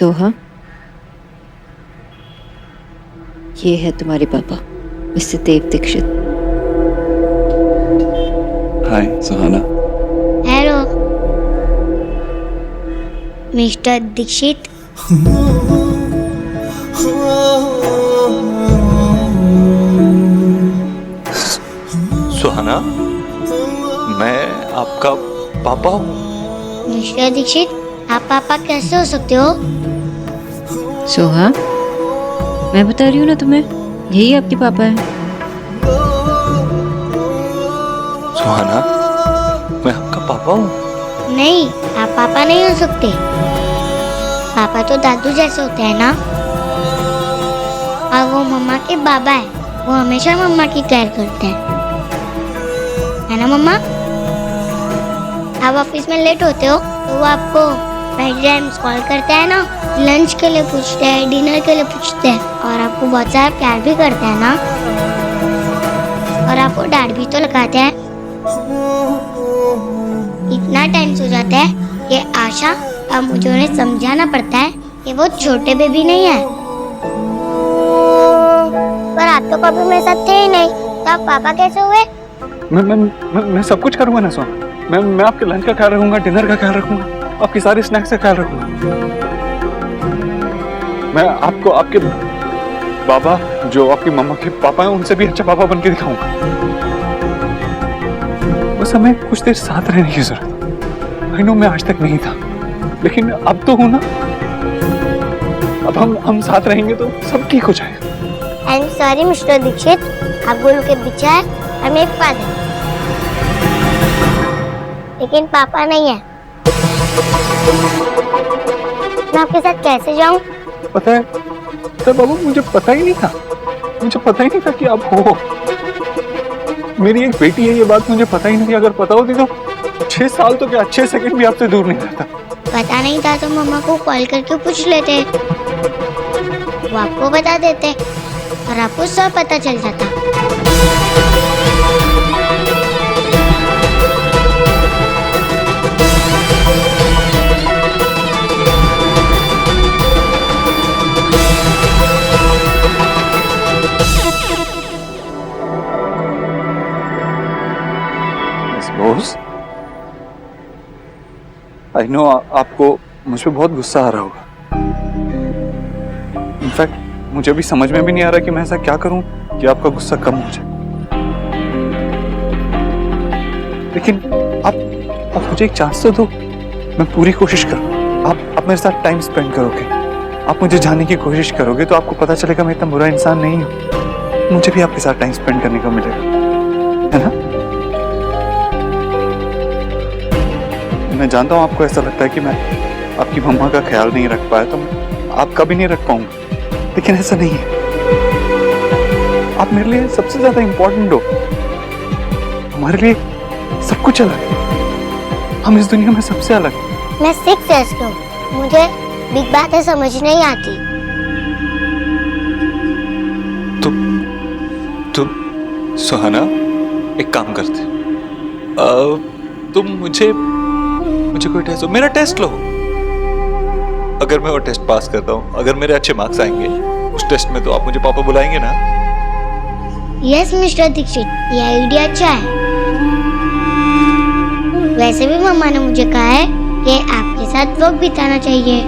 सोहा, ये है तुम्हारे पापा, mister Dev Dixit. Hi Suhana. Hello mister Dixit. Suhana, मैं आपका पापा हूँ। मिस्टर दीक्षित, आप पापा कैसे हो सकते हो? सोहा, मैं बता रही हूँ ना तुम्हें, यही आपके पापा है। सुहाना, मैं आपका पापा हूँ। नहीं, आप पापा नहीं हो सकते। पापा तो दादू जैसे होते हैं ना। और वो मम्मा के बाबा है, वो हमेशा मम्मा की केयर करते हैं, है ना मम्मा? आप ऑफिस में लेट होते हो तो वो आपको बाई टाइम्स कॉल करते हैं ना, लंच के लिए पूछते हैं, डिनर के लिए पूछते हैं, और आपको बहुत सारा प्यार भी करते हैं ना, और आपको डांट भी तो लगाते हैं। इतना टाइम हो जाता है कि आशा, अब मुझे उन्हें समझाना पड़ता है कि वो छोटे बेबी नहीं है। पर आप तो कभी मेरे साथ थे ही नहीं, तो आप पापा कैसे हुए? मैं सब कुछ करूँगा ना सोहा। मैं आपके लंच का ख्याल रखूंगा, डिनर का ख्याल रखूंगा, आपकी सारी स्नैक्स का ख्याल रखूंगा। मैं आपको आपके बाबा, जो आपकी मम्मा के पापा हैं, उनसे भी अच्छा पापा बन के दिखाऊंगा। बस हमें कुछ देर साथ रहने की जरूरत। आई नो मैं आज तक नहीं था, लेकिन अब तो हूं ना। अब हम साथ रहेंगे तो सब ठीक हो जाएगा। I am sorry mister Dikshit, आप गोलू के पीछे है और मेरे फादर, लेकिन पापा नहीं है। मैं आपके साथ कैसे जाऊं? पता है बाबू, मुझे पता ही नहीं था। मुझे पता ही नहीं था कि आप हो। मेरी एक बेटी है, ये बात मुझे पता ही नहीं थी। अगर पता होती तो 6 साल तो क्या 6 सेकंड भी आपसे दूर नहीं रहता। पता नहीं था तो मम्मा को कॉल करके पूछ लेते, वो आपको बता देते और आपको सब पता चल जाता। बॉस, आई नो आपको मुझ पे बहुत गुस्सा आ रहा होगा। इनफैक्ट मुझे भी समझ में भी नहीं आ रहा कि मैं ऐसा क्या करूं कि आपका गुस्सा कम हो जाए। लेकिन आप मुझे एक चांस तो दो, मैं पूरी कोशिश करूं। आप मेरे साथ टाइम स्पेंड करोगे, आप मुझे जानने की कोशिश करोगे, तो आपको पता चलेगा मैं इतना बुरा इंसान नहीं हूं। मुझे भी आपके साथ टाइम स्पेंड करने को मिलेगा, है ना? मैं जानता हूँ आपको ऐसा लगता है कि मैं आपकी मम्मा का ख्याल नहीं रख पाया, तो मैं आपका भी नहीं रख पाऊंगा, लेकिन ऐसा नहीं है। आप मेरे लिए सबसे ज्यादा इंपॉर्टेंट हो। हमारे लिए सब कुछ अलग है, हम इस दुनिया में सबसे अलग हैं। मैं 6 इयर्स की हूँ, मुझे बिग बातें समझ नहीं आती। तुम सुहाना, एक काम करते, तुम मुझे कोई टेस्ट, मेरा टेस्ट लो। अगर मैं वो टेस्ट पास करता हूँ, अगर मेरे अच्छे मार्क्स आएंगे उस टेस्ट में, तो आप मुझे पापा बुलाएंगे ना? यस मिस्टर दीक्षित, ये आइडिया अच्छा है। वैसे भी मम्मा ने मुझे कहा है कि आपके साथ वक्त बिताना चाहिए।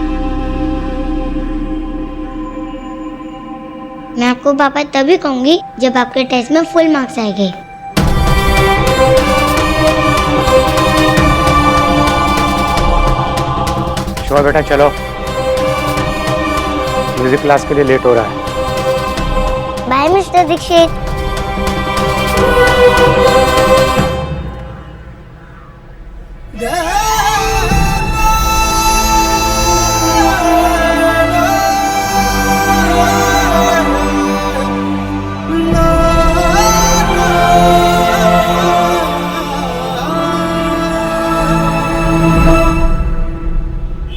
मैं आपको पापा तभी कहूंगी जब आपके टेस्ट में फुल मार्क्स आएंगे। शोभा बेटा चलो, म्यूजिक क्लास के लिए लेट हो रहा है। Bye mister Dikshit.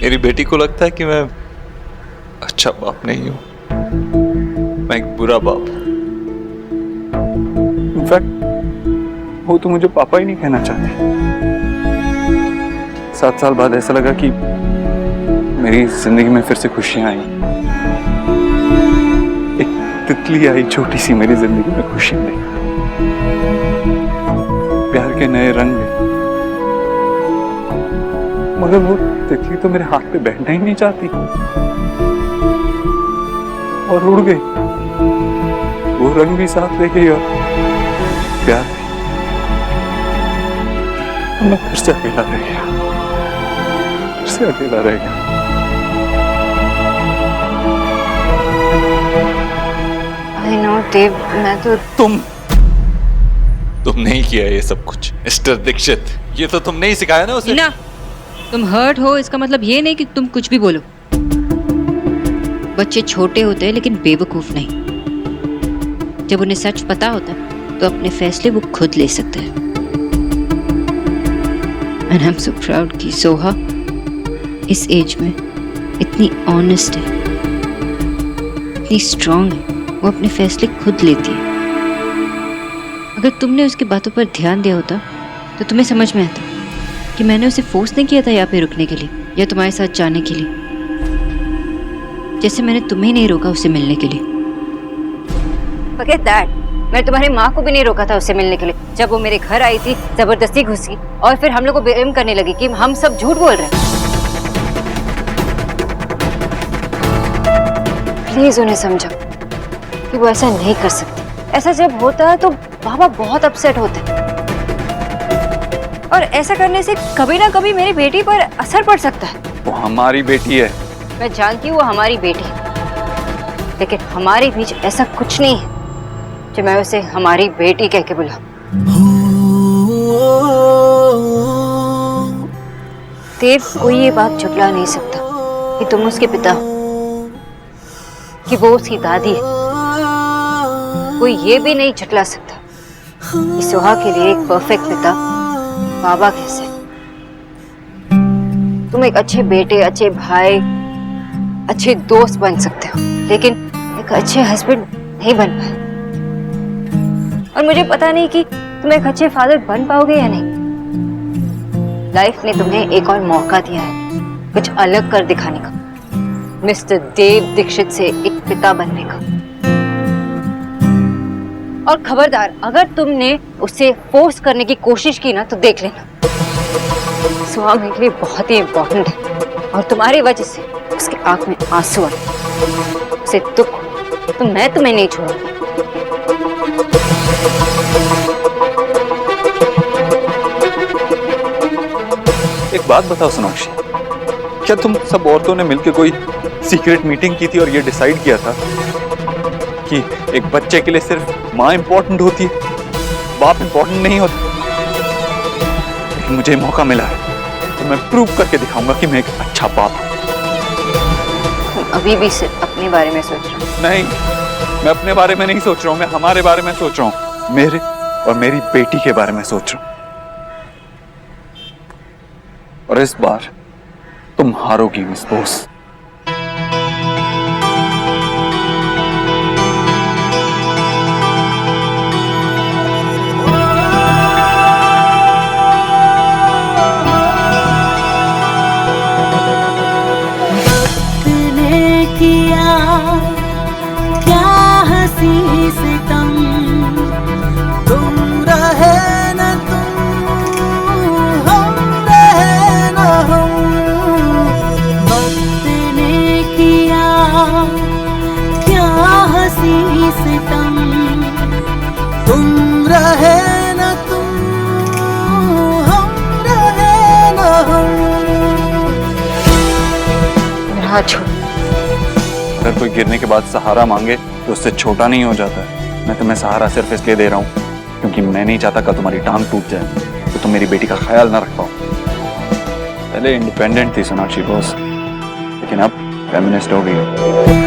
मेरी बेटी को लगता है कि मैं अच्छा बाप नहीं हूं, मैं एक बुरा बाप हूं। इनफैक्ट वो तो मुझे पापा ही नहीं कहना चाहती। 7 साल बाद ऐसा लगा कि मेरी जिंदगी में फिर से खुशियां आई। एक तितली आई छोटी सी मेरी जिंदगी में खुशियां दी, प्यार के नए रंग ले। मगर वो तितली तो मेरे हाथ पे बैठना ही नहीं चाहती और उड़ गई। वो रंग भी साथ ले गई और प्यार भी। मैं फिर से अकेला रह गया, फिर से अकेला रह गया। आई नो देव, मैं तो तुमने ही किया ये सब कुछ मिस्टर दीक्षित। ये तो तुमने ही सिखाया ना उसे। ना, तुम हर्ट हो इसका मतलब ये नहीं कि तुम कुछ भी बोलो। बच्चे छोटे होते हैं लेकिन बेवकूफ नहीं। जब उन्हें सच पता होता है तो अपने फैसले वो खुद ले सकते हैं। And I am so proud कि सोहा इस एज में इतनी ऑनेस्ट है, इतनी स्ट्रांग है, वो अपने फैसले खुद लेती है। अगर तुमने उसकी बातों पर ध्यान दिया होता तो तुम्हें समझ में आता कि मैंने उसे फोर्स नहीं किया था यहाँ पे रुकने के लिए या तुम्हारे साथ जाने के लिए, जैसे मैंने तुम्हें नहीं रोका उसे मिलने के लिए। Forget that. मैंने तुम्हारी माँ को भी नहीं रोका था उससे मिलने के लिए। जब वो मेरे घर आई थी जबरदस्ती घुसी और फिर हम लोग को ब्लेम करने लगी कि हम सब झूठ बोल रहे हैं। प्लीज उन्हें समझो कि वो ऐसा नहीं कर सकती। ऐसा जब होता है तो बाबा बहुत अपसेट होते हैं और ऐसा करने से कभी ना कभी मेरी बेटी पर असर पड़ सकता है। वो हमारी बेटी है। मैं जानती हूँ वो हमारी बेटी है, लेकिन हमारे बीच ऐसा कुछ नहीं है जो मैं उसे हमारी बेटी कह के बुलाऊं। देव, कोई ये बात झुठला नहीं सकता कि तुम उसके पिता हो, कि वो उसकी दादी है। कोई ये भी नहीं झुठला सकता कि सोहा के लिए एक परफेक्ट पिता बाबा कैसे। तुम एक अच्छे बेटे, अच्छे भाई, अच्छे दोस्त बन सकते हो, लेकिन एक अच्छे हस्बैंड नहीं बन पाए। और मुझे पता नहीं कि तुम एक अच्छे फादर बन पाओगे या नहीं। लाइफ ने तुम्हें एक और मौका दिया है कुछ अलग कर दिखाने का, मिस्टर देव दीक्षित से एक पिता बनने का। और खबरदार, अगर तुमने उसे फोर्स करने की कोशिश की ना तो देख लेना, सुहा मेरे लिए बहुत ही इम्पोर्टेंट है और तुम्हारी वजह से उसकी आंख में आंसू आए, उसे दुख, तो मैं तुम्हें नहीं छोड़ूंगी। एक बात बताओ सोनाक्षी, क्या तुम सब औरतों ने मिलकर कोई सीक्रेट मीटिंग की थी और ये डिसाइड किया था कि एक बच्चे के लिए सिर्फ माँ इंपॉर्टेंट होती है, बाप इंपॉर्टेंट नहीं होता? लेकिन मुझे मौका मिला है तो मैं प्रूव करके दिखाऊंगा कि मैं एक अच्छा बाप हूं। तुम अभी भी सिर्फ अपने बारे में सोच रहे हो। नहीं, मैं अपने बारे में नहीं सोच रहा हूँ, मैं हमारे बारे में सोच रहा हूँ, मेरे और मेरी बेटी के बारे में सोच रहा हूँ। और इस बार तुम हारोगी मिस बोस। अगर कोई गिरने के बाद सहारा मांगे तो उससे छोटा नहीं हो जाता है। मैं तुम्हें सहारा सिर्फ इसलिए दे रहा हूँ क्योंकि मैं नहीं चाहता कल तुम्हारी टांग टूट जाए तो तुम मेरी बेटी का ख्याल ना रख पाओ। पहले इंडिपेंडेंट थी सोनाक्षी बोस, लेकिन अब फेमिनिस्ट हो गई।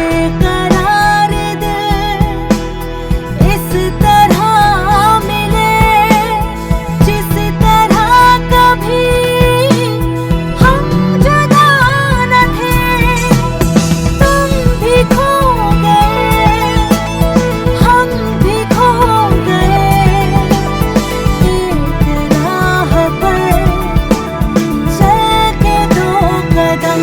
कदम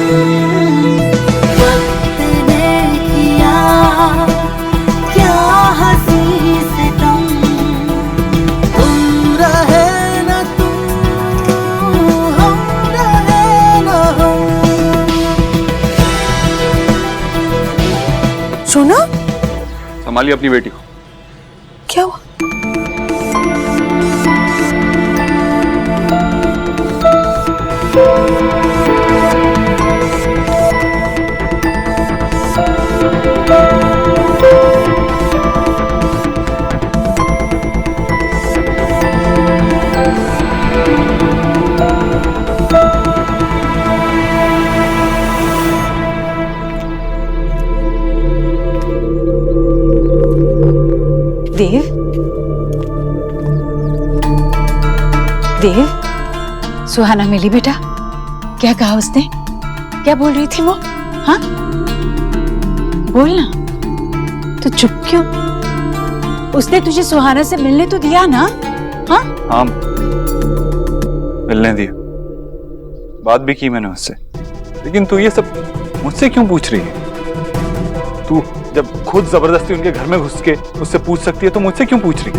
सोना, संभालिए अपनी बेटी को। क्या हुआ? देव, देव, सुहाना मिली बेटा? क्या कहा उसने? क्या बोल रही थी वो? हाँ, बोलना। तो चुप क्यों? उसने तुझे सुहाना से मिलने तो दिया ना? हाँ हाँ, मिलने दिया, बात भी की मैंने उससे। लेकिन तू ये सब मुझसे क्यों पूछ रही है? तू जब खुद जबरदस्ती उनके घर में घुस के उससे पूछ सकती है तो मुझसे क्यों पूछ रही?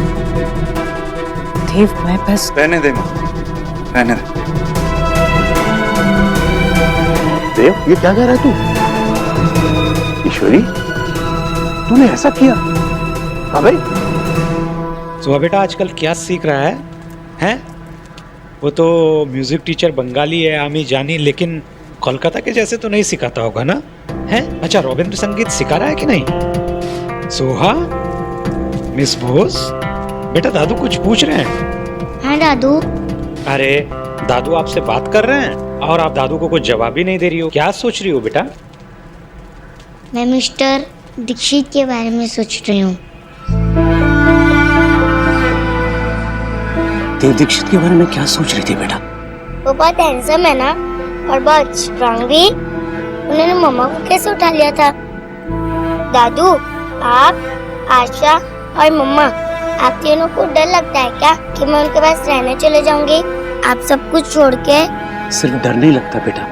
देव, मैं बस... रहने दे माँ, रहने दे। देव, ये क्या कह रहा है तू? ईश्वरी, तूने ऐसा किया? हाँ भाई। सुहा बेटा आजकल क्या सीख रहा है? हैं? वो तो म्यूजिक टीचर बंगाली है, आमी जानी, लेकिन कोलकाता के जैसे तो नहीं सिखाता होगा ना? हैं? अच्छा, रविंद्र संगीत सिखा रहा है कि नहीं? सोहा, मिस बोस, बेटा दादू कुछ पूछ रहे हैं। हाँ दादू। अरे दादू आपसे बात कर रहे हैं और आप दादू को कुछ जवाब ही नहीं दे रही हो। क्या सोच रही हो बेटा? मैं मिस्टर दीक्षित के बारे में सोच रही हूँ। देव दीक्षित के बारे में क्या सोच रही थी बेटा? वो बहुत हैंडसम है ना, और बहुत स्ट्रांग भी। उन्होंने मम्मा को कैसे उठा लिया था? दादू, आप, आशा और मम्मा, आप तीनों को डर लगता है क्या कि मैं उनके पास रहने चले जाऊंगी? आप सब कुछ छोड़ के? सिर्फ डर नहीं लगता बेटा,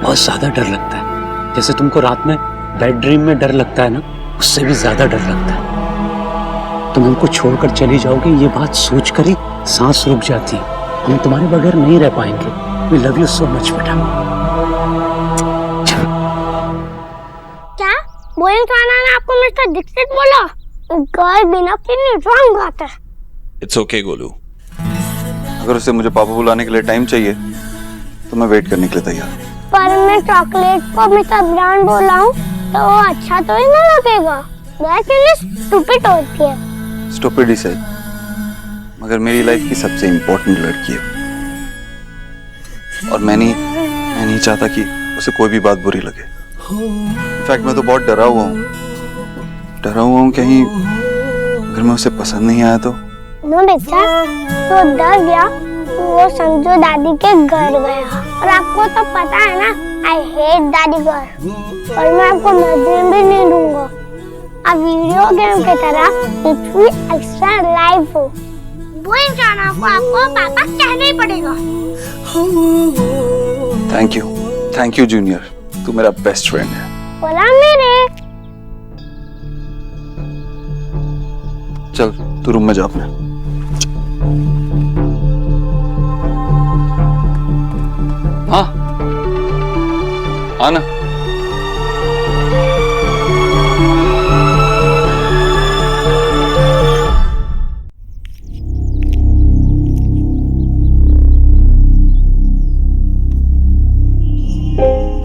बहुत ज्यादा डर लगता है। जैसे तुमको रात में बैड ड्रीम में डर लगता है ना, उससे भी ज्यादा डर लगता है। तुम हमको छोड़कर चली जाओगी, ये बात सोचकर ही सांस रुक जाती है। हम तुम्हारे बगैर नहीं रह पाएंगे। We love you so much बेटा। क्या बोलिंग खाना ने आपको मिस्टर दीक्षित बोला? गाय बिना कितनी रंग बात है। It's okay Golu. अगर उसे मुझे पापा बुलाने के लिए टाइम चाहिए तो मैं वेट करने के लिए तैयार। पर मैं चॉकलेट को मिस्टर ब्रांड बोला हूँ तो वो अच्छा तो ही ना लगेगा। वैसे स्टूपिड होती है। स्टूपिड ही सही, मगर मेरी लाइफ की सबसे इम्पोर्टेंट लड़की है और मैं नहीं चाहता कि उसे कोई भी बात बुरी लगे। इनफैक्ट मैं तो बहुत डरा हुआ हूँ कहीं अगर मैं उसे पसंद नहीं आया तो। नो बेटा, तो डर गया, वो संजू दादी के घर गया। और आपको तो पता है ना, आई हेट दादी घर। और मैं आपको मर्जी भी नहीं दूंगा। अब वीडियो गेम की तरह पृथ्वी एक्स्ट्रा लाइव हो। बोइंग जाना को आपको पापा कहना ही पड़ेगा। थैंक यू जूनियर, तू मेरा बेस्ट फ्रेंड है। बोला मेरे। चल तू रूम में जा अपने। हाँ आना।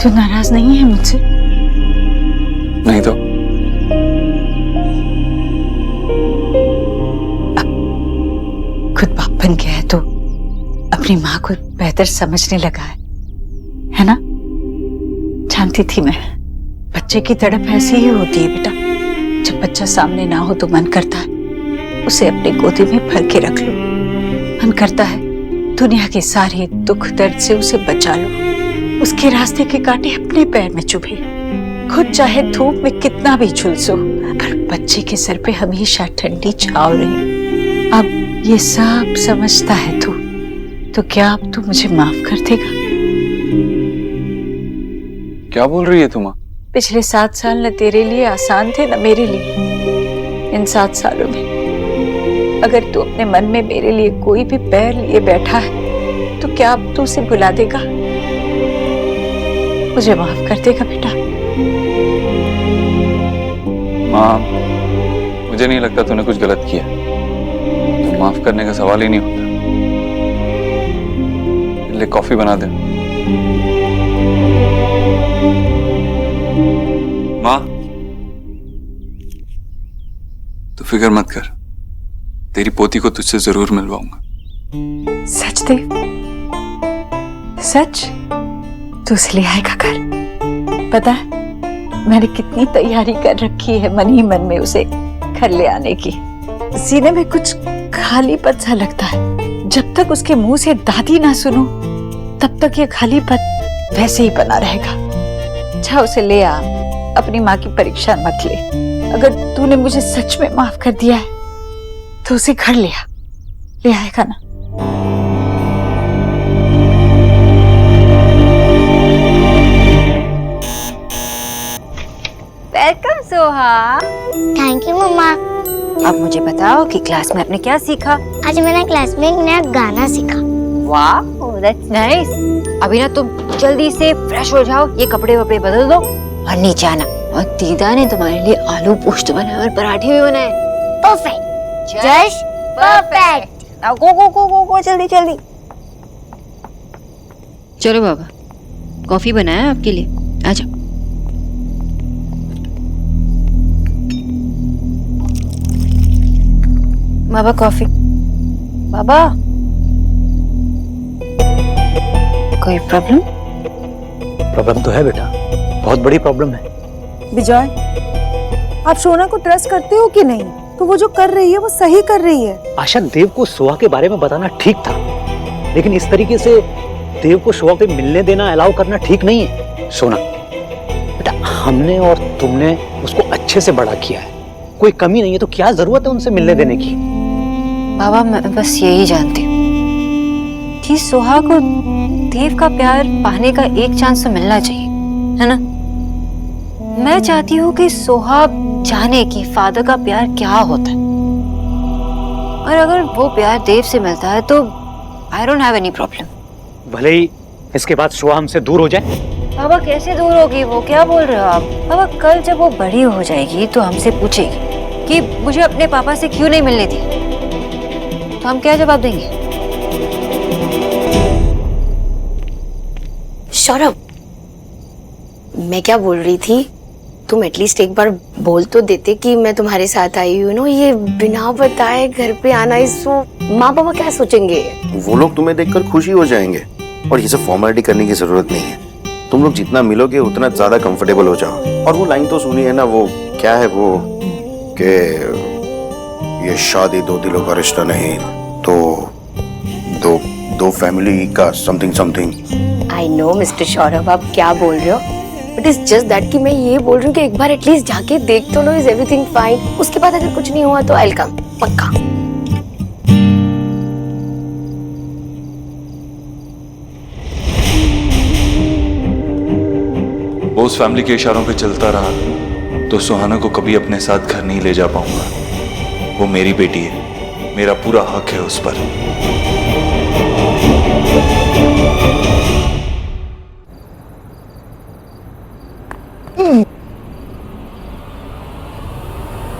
तू नाराज नहीं है मुझसे? नहीं तो खुद बाप बन गया है तो अपनी माँ को बेहतर समझने लगा है ना? जानती थी मैं, बच्चे की तड़प ऐसी ही होती है बेटा। जब बच्चा सामने ना हो तो मन करता है उसे अपनी गोदी में भर के रख लो। मन करता है दुनिया के सारे दुख दर्द से उसे बचा लो। उसके रास्ते के कांटे अपने पैर में चुभे। खुद चाहे धूप में कितना भी झुलसो, पर बच्चे के सर पे हमेशा ठंडी छाव रही। अब ये सब समझता है तू, तो क्या अब तू मुझे माफ कर देगा? क्या बोल रही है तुम? पिछले 7 साल न तेरे लिए आसान थे न मेरे लिए। इन 7 सालों में अगर तू अपने मन में मेरे लिए कोई भी पैर लिए बैठा है तो क्या अब तू उसे भुला देगा? मुझे माफ कर देगा बेटा? माँ, मुझे नहीं लगता तूने कुछ गलत किया। तो माफ करने का सवाल ही नहीं होता। ले कॉफी बना दे। माँ, तू फिक्र मत कर, तेरी पोती को तुझसे जरूर मिलवाऊंगा। सच देव? सच? तू उसे ले आएगा घर? पता है मैंने कितनी तैयारी कर रखी है मन ही मन में उसे घर ले आने की। सीने में कुछ खालीपन सा लगता है। जब तक उसके मुंह से दादी ना सुनूं, तब तक ये खालीपन वैसे ही बना रहेगा। जा उसे ले आ, अपनी माँ की परीक्षा मत ले। अगर तूने मुझे सच में माफ कर दिया है तो उसे घर ले आ, ले आएगा ना? वेलकम सोहा। थैंक यू मम्मा। अब मुझे बताओ कि क्लास में आपने क्या सीखा? आज मैंने क्लास में एक नया गाना सीखा। वाह, दैट्स नाइस। अभी ना तुम जल्दी से फ्रेश हो जाओ, ये कपड़े वपड़े बदल दो और नीचे आना। और दीदा ने तुम्हारे लिए आलू पोस्ट बनाए और पराठे भी बनाए। Perfect, just perfect. Now go go go go go, जल्दी जल्दी। चलो बाबा, कॉफी बनाया आपके लिए, आ जाओ। बाबा कॉफी। बाबा, कोई प्रॉब्लम? प्रॉब्लम तो है बेटा, बहुत बड़ी प्रॉब्लम है। विजय, आप शोना को ट्रस्ट करते हो कि नहीं? तो वो जो कर रही है वो सही कर रही है। आशा, देव को सोहा के बारे में बताना ठीक था, लेकिन इस तरीके से देव को सोहा पे मिलने देना, अलाउ करना ठीक नहीं है। सोना बेटा, हमने और तुमने उसको अच्छे से बड़ा किया है, कोई कमी नहीं है, तो क्या जरूरत है उनसे मिलने देने की? बाबा, मैं बस यही जानती हूँ कि सोहा को देव का प्यार पाने का एक चांस तो मिलना चाहिए, है ना? मैं चाहती हूँ कि सोहा जाने कि फादर का प्यार क्या होता है, और अगर वो प्यार देव से मिलता है तो I don't have any problem. भले ही इसके बाद सोहा हमसे दूर हो जाए। बाबा, कैसे दूर होगी वो? क्या बोल रहे हो आप? बाबा, कल जब वो बड़ी हो जाएगी तो हमसे पूछेगी कि मुझे अपने पापा से क्यों नहीं मिलने दी, तो हम क्या जवाब देंगे? सौरभ, मैं क्या बोल रही थी, तुम एटलीस्ट एक बार बोल तो देते कि मैं तुम्हारे साथ आई हूँ ना। ये बिना बताए घर पे आना, इसको माँ बाबा क्या सोचेंगे? वो लोग तुम्हें देखकर खुशी हो जाएंगे, और ये सब फॉर्मेलिटी करने की जरूरत नहीं है। तुम लोग जितना मिलोगे उतना ज्यादा कंफर्टेबल हो जाओ। और वो लाइन तो सुनी है ना, वो क्या है वो कि ये शादी दो दिलों का रिश्ता नहीं, तो दो फैमिली का something something. I know mister Saurabh, आप क्या बोल रहे हो, बट इट्स जस्ट दैट कि मैं ये बोल रही हूँ कि एक बार एटलीस्ट जाके देख तो लो, इज एवरीथिंग फाइन? उसके बाद अगर कुछ नहीं हुआ तो आई विल कम, पक्का। वो उस फैमिली के इशारों पे चलता रहा तो सुहाना को कभी अपने साथ घर नहीं ले जा पाऊंगा। वो मेरी बेटी है, मेरा पूरा हक है उस पर।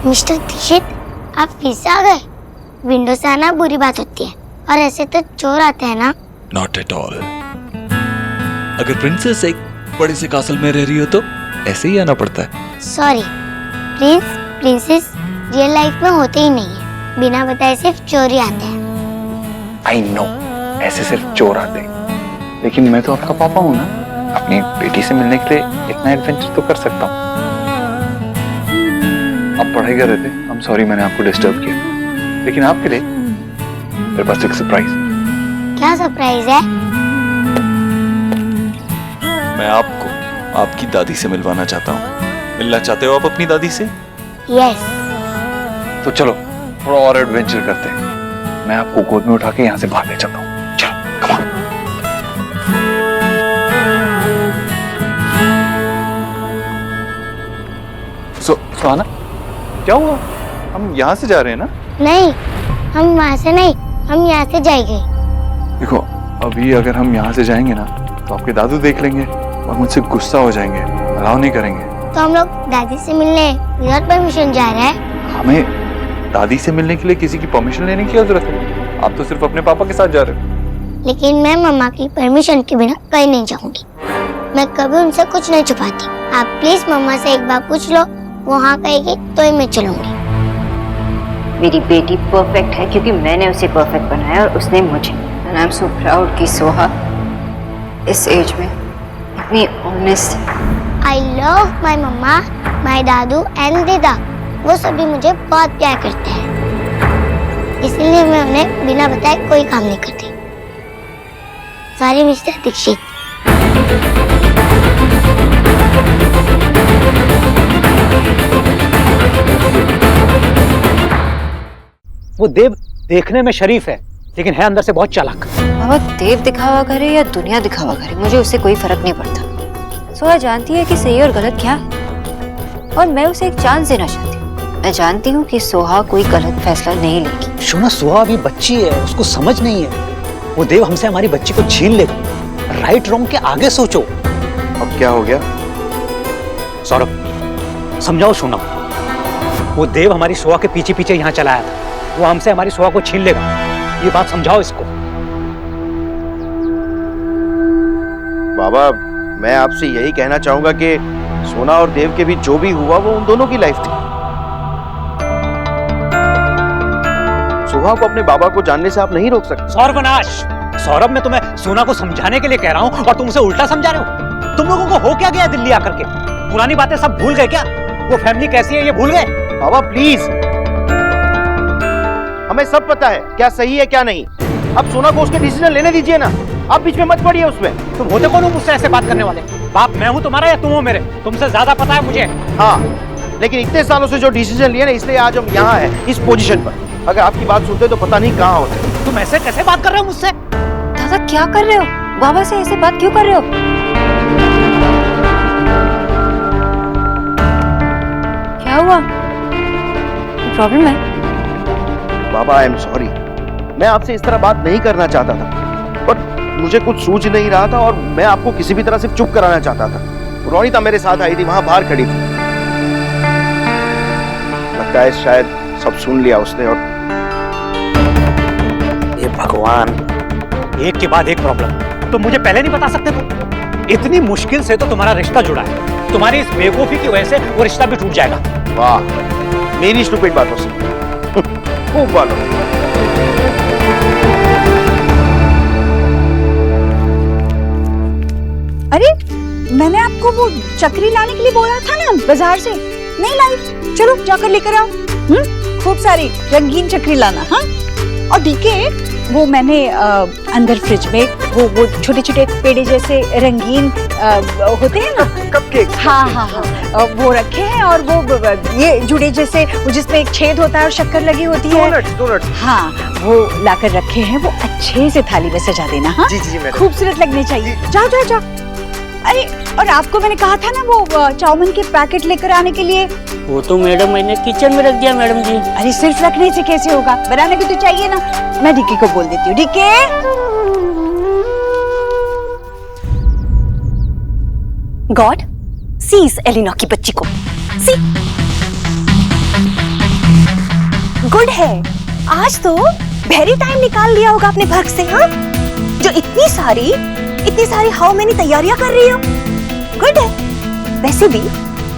मिस्टर दीक्षित, आप फिर से आ गए? विंडो से आना बुरी बात होती है, और ऐसे तो चोर आते हैं ना। Not at all. अगर प्रिंसेस एक बड़े से कासल में रह रही हो तो ऐसे ही आना पड़ता है। Sorry, Prince princess real life में होते ही नहीं है, बिना बताए सिर्फ चोरी आते हैं। आई नो, ऐसे सिर्फ चोर आते हैं, लेकिन मैं तो आपका पापा हूँ ना, अपनी बेटी से मिलने के लिए इतना एडवेंचर तो कर सकता हूँ। आप पढ़ाई कर रहे थे, आई एम सॉरी मैंने आपको डिस्टर्ब किया, लेकिन आपके लिए मेरे पास एक सरप्राइज। क्या सरप्राइज है? मैं आपको आपकी दादी से मिलवाना चाहता हूँ। मिलना चाहते हो आप अपनी दादी से? यस। तो चलो थोड़ा और एडवेंचर करते हैं, मैं आपको गोद में उठा के यहाँ से बाहर ले जाता हूँ। चलो कम ऑन। सुहाना, क्या हुआ? हम यहाँ से जा रहे हैं ना? नहीं, हम वहाँ से नहीं, हम यहाँ से जाएंगे। देखो, अभी अगर हम यहाँ से जाएंगे ना तो आपके दादू देख लेंगे और मुझसे गुस्सा हो जाएंगे, अलाउ नहीं करेंगे। तो हम लोग दादी से मिलने विदाउट परमिशन जा रहे हैं। हमें दादी से मिलने के लिए किसी की परमिशन लेने की क्या जरूरत है? आप तो सिर्फ अपने पापा के साथ जा रहे हो। लेकिन मैं मम्मा की परमिशन के बिना कहीं नहीं जाऊंगी। मैं कभी उनसे कुछ नहीं छुपाती। आप प्लीज मम्मा से एक बार पूछ लो, वो हाँ कहेगी तो ही मैं चलूंगी। मेरी बेटी परफेक्ट है क्योंकि मैंने उसे परफेक्ट बनाया और उसने मुझे। And I am so proud कि सोहा इस एज में इतनी honest. I love my mama, my dadu and dida. वो सभी मुझे बहुत प्यार करते हैं, इसलिए मैं उन्हें बिना बताए कोई काम नहीं करती। Sorry mister Dikshit. वो देव देखने में शरीफ है लेकिन है अंदर से बहुत चालाक। बाबा देव दिखावा करे या दुनिया दिखावा करे, मुझे उससे कोई फर्क नहीं पड़ता। सोहा जानती है कि सही और गलत क्या है और मैं उसे एक चांस देना चाहती हूँ। मैं जानती हूँ कि सोहा कोई गलत फैसला नहीं लेगी। शोना, सोहा अभी बच्ची है, उसको समझ नहीं है। वो देव हमसे हमारी बच्ची को छीन लेगा। राइट रॉन्ग के आगे सोचो। अब क्या हो गया? सौरभ समझाओ सोना, वो देव हमारी सोहा के पीछे पीछे यहाँ चला आया था। वो हमसे हमारी सोहा को छीन लेगा, ये बात समझाओ इसको। बाबा, मैं आपसे यही कहना चाहूंगा कि सोना और देव के बीच जो भी हुआ वो उन दोनों की लाइफ थी। सोहा को अपने बाबा को जानने से आप नहीं रोक सकते। सौरवनाश, सौरभ मैं तुम्हें सोना को समझाने के लिए कह रहा हूँ और तुम उसे उल्टा समझा रहे हो। तुम लोगों को हो क्या गया दिल्ली आकर के? पुरानी बातें सब भूल गए क्या? वो फैमिली कैसी है ये भूल गए? बाबा प्लीज, हमें सब पता है क्या सही है क्या नहीं। अब सोना को उसके डिसीजन लेने दीजिए ना, आप बीच में मत पड़िए उसमें। तुम होते कौन हो मुझसे ऐसे बात करने वाले? बाप मैं हूँ तुम्हारा या तुम हो मेरे? तुमसे ज्यादा पता है मुझे। हाँ, लेकिन इतने सालों से जो डिसीजन लिए ना, इसलिए आज हम यहाँ हैं इस पोजीशन पर। अगर आपकी बात सुनते तो पता नहीं कहाँ होते। तुम ऐसे कैसे बात कर रहे हो मुझसे? दादा क्या कर रहे हो? बाबा से ऐसे बात क्यों कर रहे हो? क्या हुआ? प्रॉब्लम है? बाबा आई एम सॉरी, मैं आपसे इस तरह बात नहीं करना चाहता था, पर मुझे कुछ सूझ नहीं रहा था और मैं आपको किसी भी तरह से चुप कराना चाहता था। रोनिता मेरे साथ आई थी, वहां बाहर खड़ी थी। लगता है शायद सब सुन लिया उसने। और ये भगवान, एक के बाद एक प्रॉब्लम। तो मुझे पहले नहीं बता सकते तुम? इतनी मुश्किल से तो तुम्हारा रिश्ता जुड़ा है, तुम्हारी इस बेवकूफी की वजह से वो रिश्ता भी टूट जाएगा। वाह, मेरी स्टूपिड बातों से खूब बालो। अरे मैंने आपको वो चक्री लाने के लिए बोला था ना बाजार से, नहीं लाई। चलो जाकर लेकर आओ। खूब सारी रंगीन चक्री लाना। हाँ, और डीके वो मैंने अंदर फ्रिज में वो छोटे छोटे पेड़े जैसे रंगीन होते हैं ना, कपकेक। हाँ हाँ हाँ, वो रखे हैं। और वो ये जुड़े जैसे जिसमें एक छेद होता है और शक्कर लगी होती है। डोनट्स। हाँ, वो लाकर रखे हैं। वो अच्छे से थाली में सजा देना। हाँ जी जी, मैडम। खूबसूरत लगने चाहिए। जाओ जाओ जाओ। अरे और आपको मैंने कहा था ना वो चाउमीन के पैकेट लेकर आने के लिए। वो तो मैडम मैंने किचन में रख दिया मैडम जी। अरे सिर्फ रखने से कैसे होगा, बनाने को तो चाहिए ना। मैं डीके को बोल देती हूँ। डीके, गॉड सीज एलिना की बच्ची को। सी गुड है, आज तो वेरी टाइम निकाल लिया होगा अपने वर्क से। हाँ, जो इतनी सारी हाउ मेनी तैयारियां कर रही हो। गुड है। वैसे भी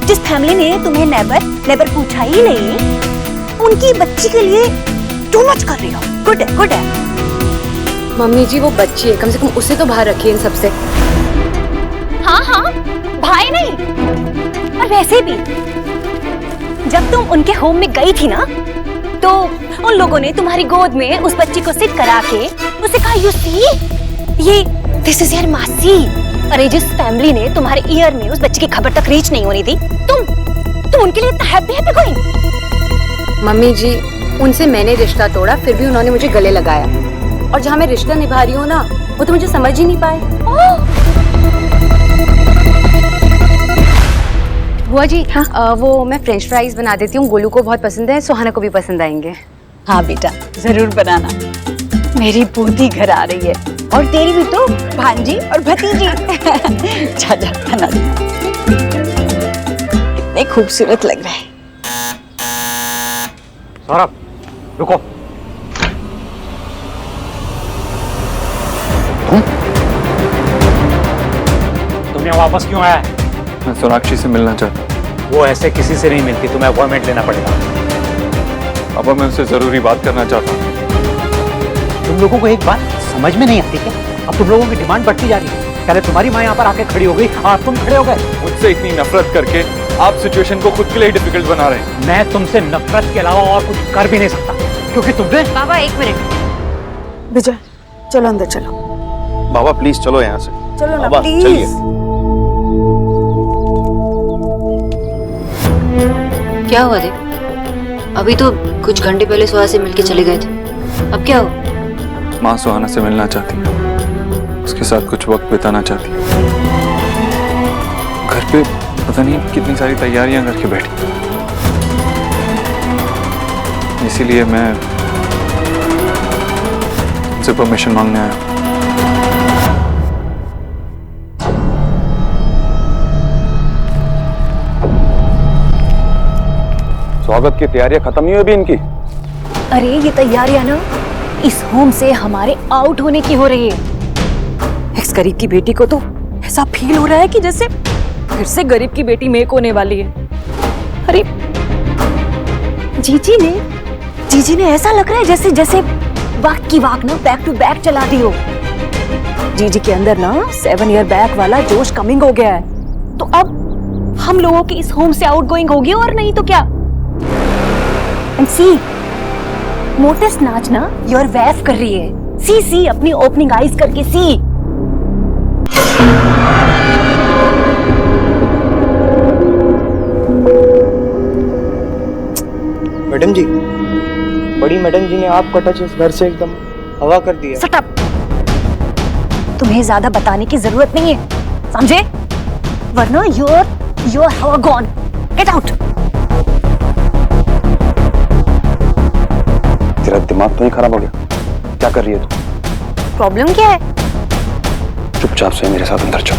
जिस फैमिली ने तुम्हें नेबर पूछा ही नहीं, उनकी बच्ची के लिए टू मच कर रही हो। गुड है, गुड है। मम्मी जी वो बच्ची है, कम से कम उसे तो बाहर रखिए इन सबसे। हाँ हाँ, भाई नहीं। और वैसे भी जब तुम उनके होम में गई थी ना, तो उन लोगों ने तुम्हारी गोद में उस बच्ची को सिट करा के उसे कहा, यू सी, ये दिस इज योर मासी। अरे जिस फैमिली ने तुम्हारे ईयर में उस बच्ची की खबर तक रीच नहीं होनी थी, तुम उनके लिए इतना हैप्पी गोइंग। मम्मी जी उनसे मैंने रिश्ता तोड़ा, फिर भी उन्होंने मुझे गले लगाया। और जहाँ मैं रिश्ता निभा रही हूँ ना, वो तो मुझे समझ ही नहीं पाए। बुआ जी, हाँ? वो मैं फ्रेंच फ्राइज बना देती हूँ, गोलू को बहुत पसंद है, सुहाना को भी पसंद आएंगे। हाँ बेटा, जरूर बनाना। मेरी बूढ़ी घर आ रही है और तेरी भी तो भांजी और भतीजी। जा जा बना दे। खूबसूरत लग रहा है। सौरभ रुको। तुम यहाँ वापस क्यों आया है? मैं सोनाक्षी से मिलना चाहता हूँ। वो ऐसे किसी से नहीं मिलती, तुम्हें अपॉइंटमेंट लेना पड़ेगा। पापा मैं उससे जरूरी बात करना चाहता हूँ। तुम लोगों को एक बात समझ में नहीं आती क्या? अब तुम लोगों की डिमांड बढ़ती जा रही है। पहले तुम्हारी माँ यहाँ पर आके खड़ी हो गई और तुम खड़े हो गए। मुझसे इतनी नफरत करके आप सिचुएशन को खुद के लिए डिफिकल्ट बना रहे हैं। मैं तुमसे नफरत के अलावा और कुछ कर भी नहीं सकता, क्योंकि तुमने। बाबा एक मिनट। विजय चलो अंदर चलो। बाबा प्लीज चलो यहाँ से। चलो ना बाबा, प्लीज। चलिए। क्या हुआ देव? अभी तो कुछ घंटे पहले सुहा से मिलके चले गए थे, अब क्या हुआ? माँ सुहाना से मिलना चाहती है, उसके साथ कुछ वक्त बिताना चाहती है। घर पे पता नहीं कितनी सारी तैयारियां करके बैठी, इसीलिए मैं उनसे परमिशन मांगने आया। स्वागत की तैयारियां खत्म नहीं हुई अभी इनकी? अरे ये तैयारियां ना इस होम से हमारे आउट होने की हो रही है। एक्स गरीब की बेटी को तो ऐसा फील हो रहा है कि जैसे फिर से गरीब की बेटी मेक होने वाली है। अरे जीजी ने ऐसा लग रहा है जैसे जैसे वक्त की वाक ना बैक टू बैक चला दी हो। जीजी के अंदर ना 7 ईयर बैक वाला जोश कमिंग हो गया है। तो अब हम लोगों की इस होम से आउट गोइंग होगी और नहीं तो क्या। एंड सी मोटिस नाचना योर वैफ कर रही है। सी अपनी ओपनिंग आइज करके सी। मैडम जी, बड़ी मैडम जी ने आपका टच इस घर से एकदम हवा कर दिया। Shut up. तुम्हें ज्यादा बताने की जरूरत नहीं है, समझे? वरना योर हवा गॉन। Get out. तेरा दिमाग तो ही खराब हो गया? क्या कर रही है तू? प्रॉब्लम क्या है? चुपचाप से मेरे साथ अंदर चल।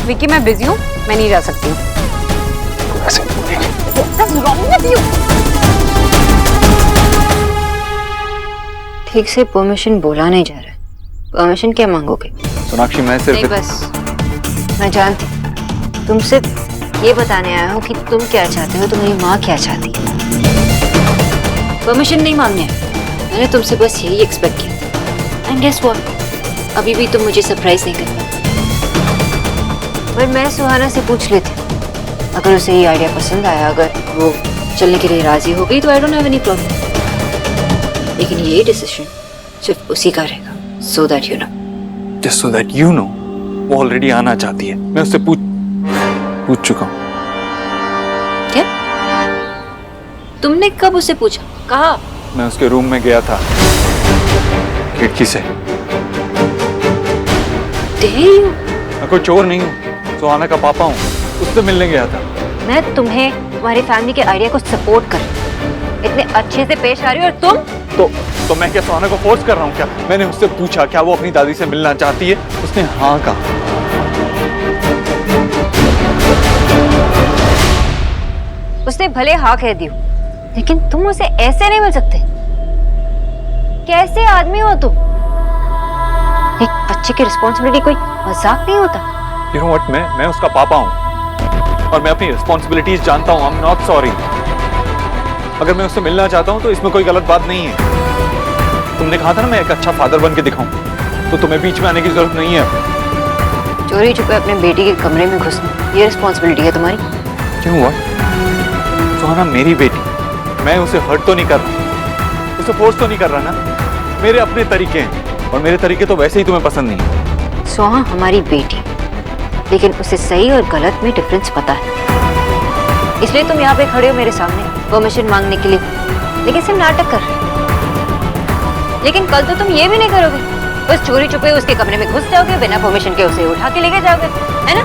विक्की मैं बिजी हूँ, मैं नहीं जा सकती हूँ। ऐसे What's wrong with you? ठीक से परमिशन बोला नहीं जा रहा है। परमिशन क्या मांगोगे? सोनाक्षी मैं नहीं सिर्फ बस, मैं जानती। तुम सिर्फ ये बताने आया हो कि तुम क्या चाहते हो, तुम्हारी माँ क्या चाहती है। परमिशन नहीं मांगने आया। मैंने तुमसे बस यही एक्सपेक्ट किया था। एंड गेस व्हाट, अभी भी तुम मुझे सरप्राइज नहीं कर पाते। पर मैं सुहाना से पूछ लेती, अगर उसे ये आइडिया पसंद आया, अगर वो चलने के लिए राजी हो गई तो I don't have any problem. लेकिन ये डिसीजन सिर्फ उसी का रहेगा, so that you know. Just so that you know, वो ऑलरेडी आना चाहती है। मैं उससे पूछ चुका हूँ। क्या? तुमने कब उससे पूछा? कहा? मैं उसके रूम में गया था, खिड़की से। मैं कोई चोर नहीं हूँ, सुहाना का पापा हूँ, उससे मिलने गया था। मैं तुम्हें तुम्हारी फैमिली के आइडिया को सपोर्ट कर इतने अच्छे से पेश आ रही हो, और तुम तो मैं क्या सुहाना को फोर्स कर रहा हूँ क्या? मैंने उससे पूछा क्या वो अपनी दादी से मिलना चाहती है, उसने हाँ कहा। उसने भले हाँ कह दी हो, लेकिन तुम उसे ऐसे नहीं मिल सकते। कैसे आदमी हो तुम? एक बच्चे की रिस्पॉन्सिबिलिटी कोई मजाक नहीं होता। You know what, मैं उसका पापा हूँ और मैं अपनी रिस्पॉन्सिबिलिटीज जानता हूँ। I'm not sorry। अगर मैं उससे मिलना चाहता हूँ तो इसमें कोई गलत बात नहीं है। तुमने कहा था ना मैं एक अच्छा फादर बन के दिखाऊं, तो तुम्हें बीच में आने की जरूरत नहीं है। चोरी छुपे अपने बेटी के कमरे में घुसना, ये रिस्पॉन्सिबिलिटी है तुम्हारी। क्यों हुआ? सुहाना मेरी बेटी, मैं उसे हर्ट तो नहीं कर रहा, उसे फोर्स तो नहीं कर रहा ना। मेरे अपने तरीके हैं और मेरे तरीके तो वैसे ही तुम्हें पसंद नहीं है। सुहा हमारी बेटी, लेकिन उसे सही और गलत में डिफरेंस पता है। इसलिए तुम यहाँ पे खड़े हो मेरे सामने परमिशन मांगने के लिए, लेकिन सिर्फ नाटक कर रहे हो। लेकिन कल तो तुम ये भी नहीं करोगे, बस चोरी छुपे उसके कमरे में घुस जाओगे, बिना परमिशन के उसे उठा के लेके जाओगे, है ना?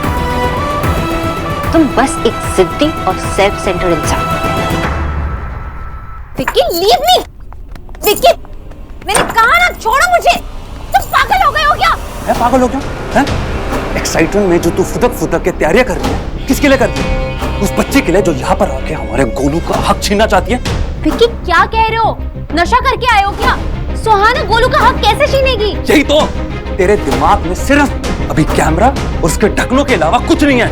तुम बस एक जिद्दी और सेल्फ सेंटर्ड इंसान। Vicky leave me. विक्की मैंने कहा ना, छोड़ो मुझे। तुम पागल हो गए हो क्या? मैं पागल हो गया? एक्साइटमेंट में जो तू फुदक के तैयारियां कर रही है, किसके लिए कर रही है? उस बच्चे के लिए जो यहाँ पर आके हमारे गोलू का हक छीनना चाहती है। विक्की क्या कह रहे हो? नशा करके आए हो क्या? सुहाना गोलू का हक कैसे छीनेगी? यही तो तेरे दिमाग में सिर्फ अभी कैमरा और उसके ढक्कनों के अलावा कुछ नहीं है।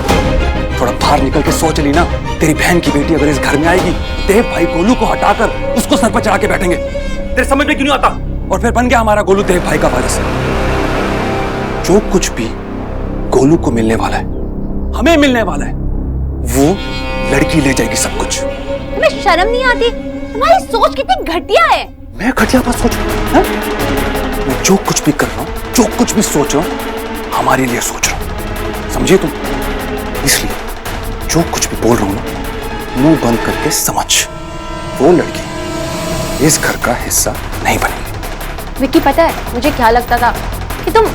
थोड़ा बाहर निकल के सोच ली ना, तेरी बहन की बेटी अगर इस घर में आएगी, देव भाई गोलू को हटाकर उसको सर पर चढ़ा के बैठेंगे। तेरे समझ में क्यों नहीं आता? और फिर बन गया हमारा गोलू देव भाई का वारिस। जो कुछ भी गोलू को मिलने वाला है, हमें मिलने वाला है, वो लड़की ले जाएगी सब कुछ। तुम्हें शर्म नहीं आती? तुम्हारी सोच कितनी घटिया है। मैं घटिया बात सोच रहा हूं? मैं जो कुछ भी कर रहा हूं, जो कुछ भी सोच रहा हूं, हमारे लिए सोच रहा हूं, समझे तुम? इसलिए जो कुछ भी बोल रहा हूं ना, मुंह बंद करके समझ। वो लड़की इस घर का हिस्सा नहीं बनेगी। विक्की पता है मुझे क्या लगता था कि तुम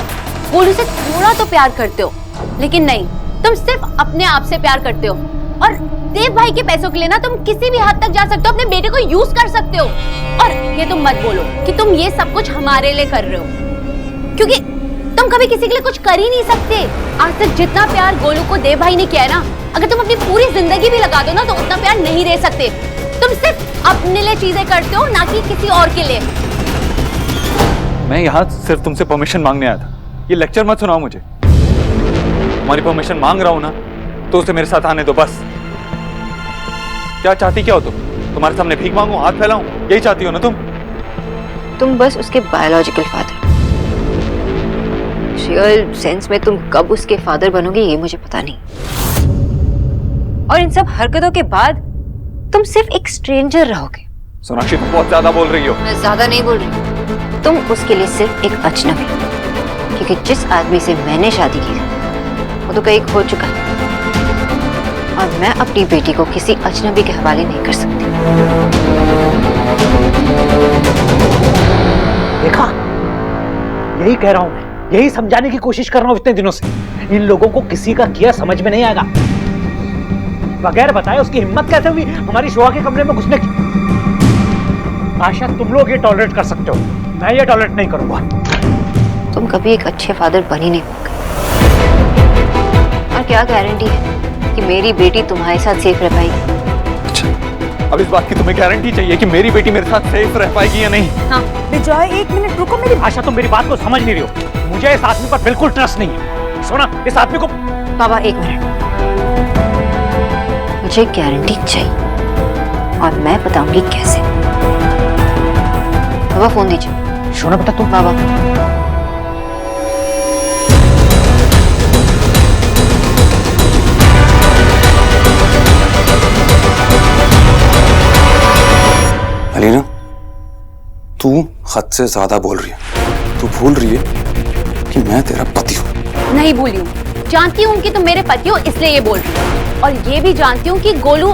गोलू से थोड़ा तो प्यार करते हो, लेकिन नहीं, तुम सिर्फ अपने आप से प्यार करते हो। और देव भाई के पैसों के लिए ना तुम किसी भी हद तक जा सकते हो, अपने बेटे को यूज कर सकते हो। और ये तुम मत बोलो कि तुम ये सब कुछ हमारे लिए कर रहे हो, क्योंकि तुम कभी किसी के लिए कुछ कर ही नहीं सकते। आज तक जितना प्यार गोलू को देव भाई ने किया है ना, अगर तुम अपनी पूरी जिंदगी भी लगा दो ना तो उतना प्यार नहीं दे सकते। तुम सिर्फ अपने लिए चीजें करते हो, ना कि किसी और के लिए। मैं यहाँ सिर्फ तुमसे परमिशन मांगने आया था, ये लेक्चर मत सुनाओ मुझे। तुम्हारी परमिशन मांग रहा हूं ना, तो उसे मेरे साथ आने दो बस। क्या चाहती क्या हो तुम? तुम्हारे सामने भीख मांगू, हाथ फैलाऊं, यही चाहती हो ना तुम? तुम बस उसके बायोलॉजिकल फादर। रियल सेंस में तुम कब उसके फादर बनोगे ये मुझे पता नहीं। और इन सब हरकतों के बाद तुम सिर्फ एक स्ट्रेंजर रहोगे। सोनाक्षी तुम बहुत ज्यादा बोल रही हो। मैं ज्यादा नहीं बोल रही, तुम उसके लिए सिर्फ एक अजनबी, क्योंकि जिस आदमी से मैंने शादी की वो तो कहीं खो चुका है, और मैं अपनी बेटी को किसी अजनबी के हवाले नहीं कर सकती। देखा, यही कह रहा हूं मैं, यही समझाने की कोशिश कर रहा हूं इतने दिनों से। इन लोगों को किसी का किया समझ में नहीं आएगा। बगैर बताए उसकी हिम्मत कैसे हुई हमारी शोआ के कमरे में घुसने की? आशा तुम लोग ये टॉलरेट कर सकते हो, मैं ये टॉलरेट नहीं करूंगा। तुम कभी एक अच्छे फादर बन ही नहीं पाओगे। और क्या गारंटी है कि मेरी बेटी तुम्हारे साथ सेफ रह पाएगी? अच्छा, अब इस बात की तुम्हें गारंटी चाहिए कि मेरी बेटी मेरे साथ सेफ रह पाएगी या नहीं? हाँ। विजय एक मिनट रुको मेरी। आशा तुम मेरी बात को समझ नहीं रही हो। मुझे इस आदमी पर बिल्कुल ट्रस्ट नहीं है। सोना, इस आदमी को। बाबा एक मिनट, मुझे गारंटी चाहिए और मैं बताऊंगी कैसे। बाबा फोन दीजिए। सोना बेटा तुम। बाबा अलीना, तू हद से ज्यादा बोल रही है। तू भूल रही है कि मैं तेरा पति हूँ। नहीं भूली हूँ, जानती हूँ कि तुम मेरे पति हो, इसलिए ये बोल रही हूँ। और ये भी जानती हूँ कि गोलू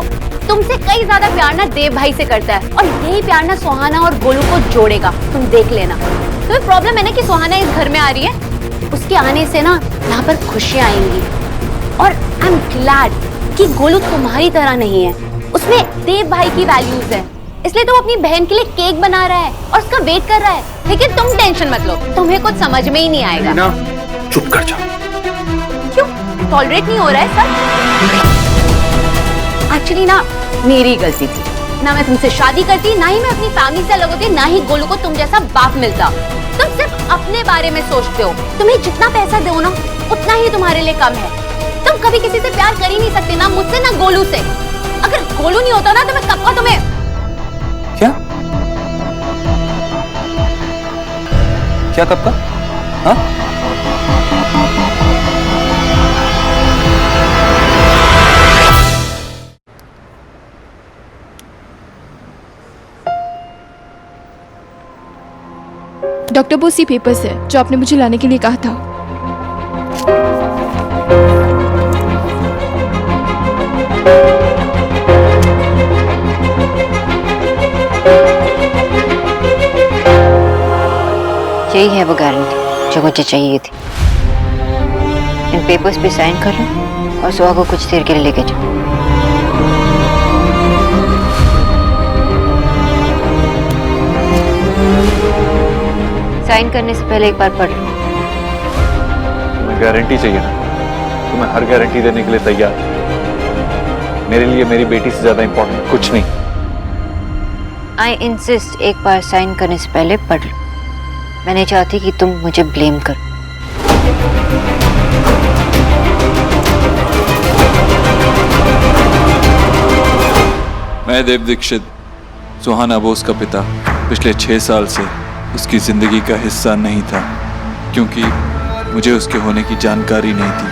तुमसे कई ज्यादा प्यार ना देव भाई से करता है, और यही प्यार ना सुहाना और गोलू को जोड़ेगा। तुम देख लेना। तुम्हें प्रॉब्लम है ना कि सुहाना इस घर में आ रही है, उसके आने से ना यहाँ पर खुशियाँ आएंगी। और आई एम ग्लैड कि गोलू तुम्हारी तरह नहीं है, उसमें देव भाई की वैल्यूज है, इसलिए तुम अपनी बहन के लिए केक बना रहा है और उसका वेट कर रहा है। लेकिन तुम टेंशन मत लो, तुम्हें कुछ समझ में ही नहीं आएगा। ना, चुप कर जा। क्यों टॉलरेट नहीं हो रहा है सर? एक्चुअली ना मेरी गलती थी, ना मैं तुमसे शादी करती, ना ही मैं अपनी फैमिली से अलग होती, ना ही गोलू को तुम जैसा बाप मिलता। तुम सिर्फ अपने बारे में सोचते हो। तुम्हें जितना पैसा दो ना उतना ही तुम्हारे लिए कम है। तुम कभी किसी से प्यार कर ही नहीं सकते, ना मुझसे ना गोलू से। अगर गोलू नहीं होता ना तो मैं कब का तुम्हें। क्या क्या कब का? हाँ? डॉक्टर वो सी पेपर्स है जो आपने मुझे लाने के लिए कहा था। यही है वो गारंटी जो मुझे चाहिए थी। इन पेपर्स पे साइन कर लो और सुहा को कुछ देर के लिए लेके जाओ। साइन करने से पहले एक बार पढ़ लो। तुम्हें गारंटी चाहिए ना, तुम्हें हर गारंटी देने के लिए तैयार। मेरे लिए मेरी बेटी से ज्यादा इंपॉर्टेंट कुछ नहीं। आई इंसिस्ट, एक बार साइन करने से पहले पढ़ लो। मैं नहीं चाहती कि तुम मुझे ब्लेम करो। मैं देव दीक्षित, सुहाना बोस का पिता, पिछले 6 साल से उसकी जिंदगी का हिस्सा नहीं था, क्योंकि मुझे उसके होने की जानकारी नहीं थी,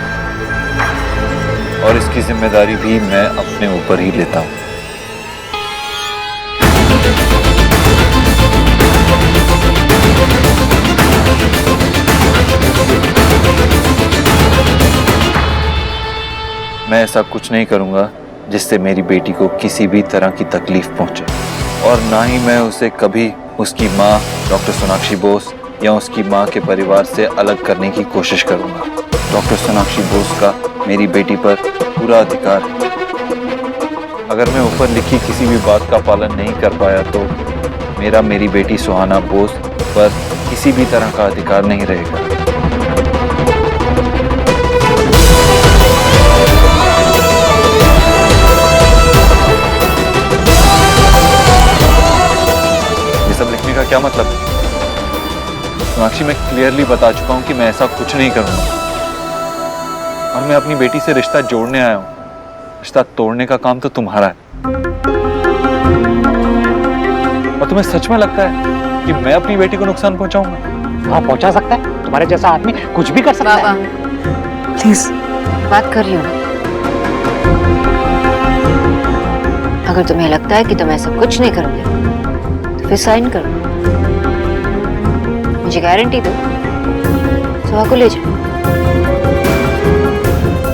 और इसकी जिम्मेदारी भी मैं अपने ऊपर ही लेता हूँ। मैं ऐसा कुछ नहीं करूंगा जिससे मेरी बेटी को किसी भी तरह की तकलीफ पहुंचे, और ना ही मैं उसे कभी उसकी माँ डॉक्टर सोनाक्षी बोस या उसकी माँ के परिवार से अलग करने की कोशिश करूंगा। डॉक्टर सोनाक्षी बोस का मेरी बेटी पर पूरा अधिकार है। अगर मैं ऊपर लिखी किसी भी बात का पालन नहीं कर पाया तो मेरा मेरी बेटी सुहाना बोस पर किसी भी तरह का अधिकार नहीं रहेगा। सब लिखने का क्या मतलब है? सोनाक्षी, मैं क्लियरली बता चुका हूं कि मैं ऐसा कुछ नहीं करूंगा, और मैं अपनी बेटी से रिश्ता जोड़ने आया हूं। रिश्ता तोड़ने का काम तो तुम्हारा है। और तुम्हें सच में लगता है कि मैं अपनी बेटी को नुकसान पहुंचाऊंगा? हाँ, पहुंचा सकता है। तुम्हारे जैसा आदमी कुछ भी कर सकता है। प्लीज बात कर रही हो ना। अगर तुम्हें लगता है कि तुम ऐसा कुछ नहीं करोगे फिर साइन करो। मुझे गारंटी दो, सुहा को ले जाओ।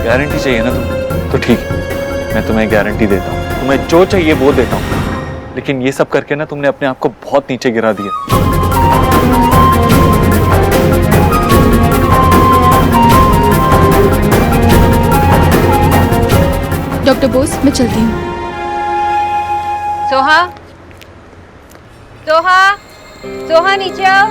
गारंटी चाहिए ना तुम? तो ठीक है, मैं तुम्हें गारंटी देता हूँ। तुम्हें जो चाहिए वो देता हूँ, लेकिन ये सब करके ना तुमने अपने आप को बहुत नीचे गिरा दिया। डॉक्टर बोस, मैं चलती हूँ। सोहा, सोहा, सोहा नीचे आओ।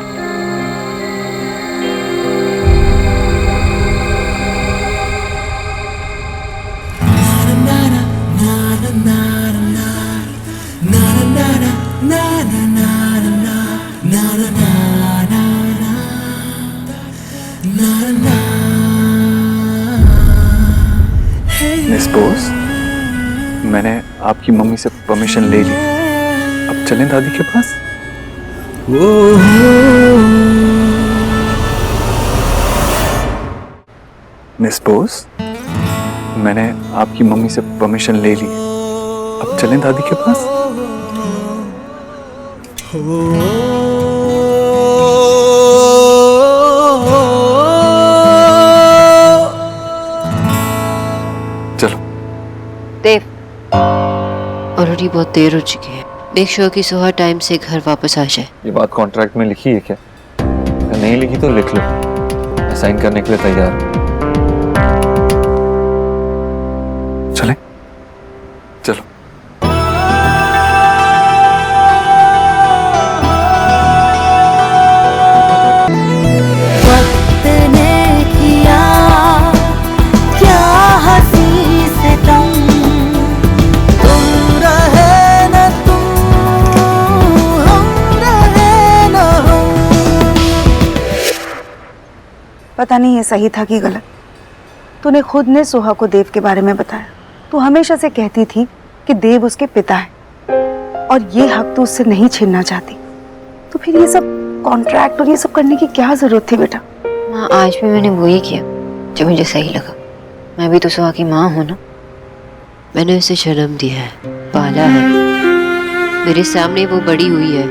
मिस बोस, मैंने आपकी मम्मी से परमिशन ले ली। अब चलें दादी के पास। मिस बोस, मैंने आपकी मम्मी से परमिशन ले ली। अब चलें दादी के पास। चलो। देव, ऑलरेडी बहुत देर हो चुकी है। मेक श्योर कि सुहा टाइम से घर वापस आ जाए। ये बात कॉन्ट्रैक्ट में लिखी है क्या? अगर नहीं लिखी तो लिख लो, मैं साइन करने के लिए तैयार हूं। चलें? चलो। पता नहीं ये सही था कि गलत। तूने खुद ने सुहा को देव के बारे में बताया। तू हमेशा से कहती थी कि देव उसके पिता है और ये हक तू उससे नहीं छीनना चाहती। तो फिर ये सब कॉन्ट्रैक्ट और ये सब करने की क्या जरूरत थी बेटा? माँ, आज भी मैंने वही किया जो मुझे सही लगा। मैं भी तो सुहा की माँ हूँ ना। मैंने उसे जन्म दिया है, पाला है, मेरे सामने वो बड़ी हुई है।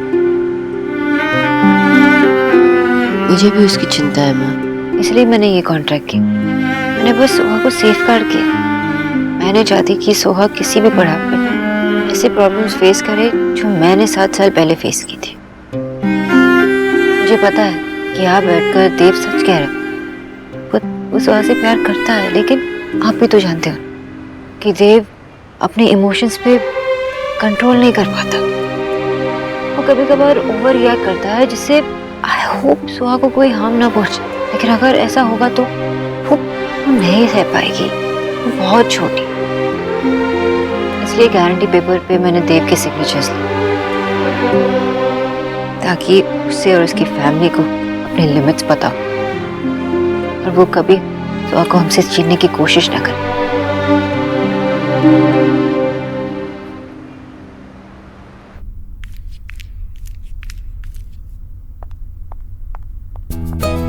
मुझे भी उसकी चिंता है माँ, इसलिए मैंने ये कॉन्ट्रैक्ट किया। मैंने बस सोहा को सेफगार्ड किया। मैं नहीं चाहती कि सोहा किसी भी पड़ाव पर ऐसे प्रॉब्लम्स फेस करे जो मैंने 7 साल पहले फेस की थी। मुझे पता है कि आप बैठकर देव सच कह रहे। वो सोहा से प्यार करता है, लेकिन आप भी तो जानते हो कि देव अपने इमोशंस पे कंट्रोल नहीं कर पाता। वो कभी कभार ओवर रिएक्ट करता है, जिससे आई होप सुहा को कोई हार्म ना पहुंचे। लेकिन अगर ऐसा होगा तो वो नहीं सह पाएगी। वो बहुत छोटी। इसलिए गारंटी पेपर पे मैंने देव के सिग्नेचर्स लिए, ताकि उसे और उसकी फैमिली को अपने लिमिट्स पता हो और वो कभी सुहा को हमसे छीनने की कोशिश ना करे।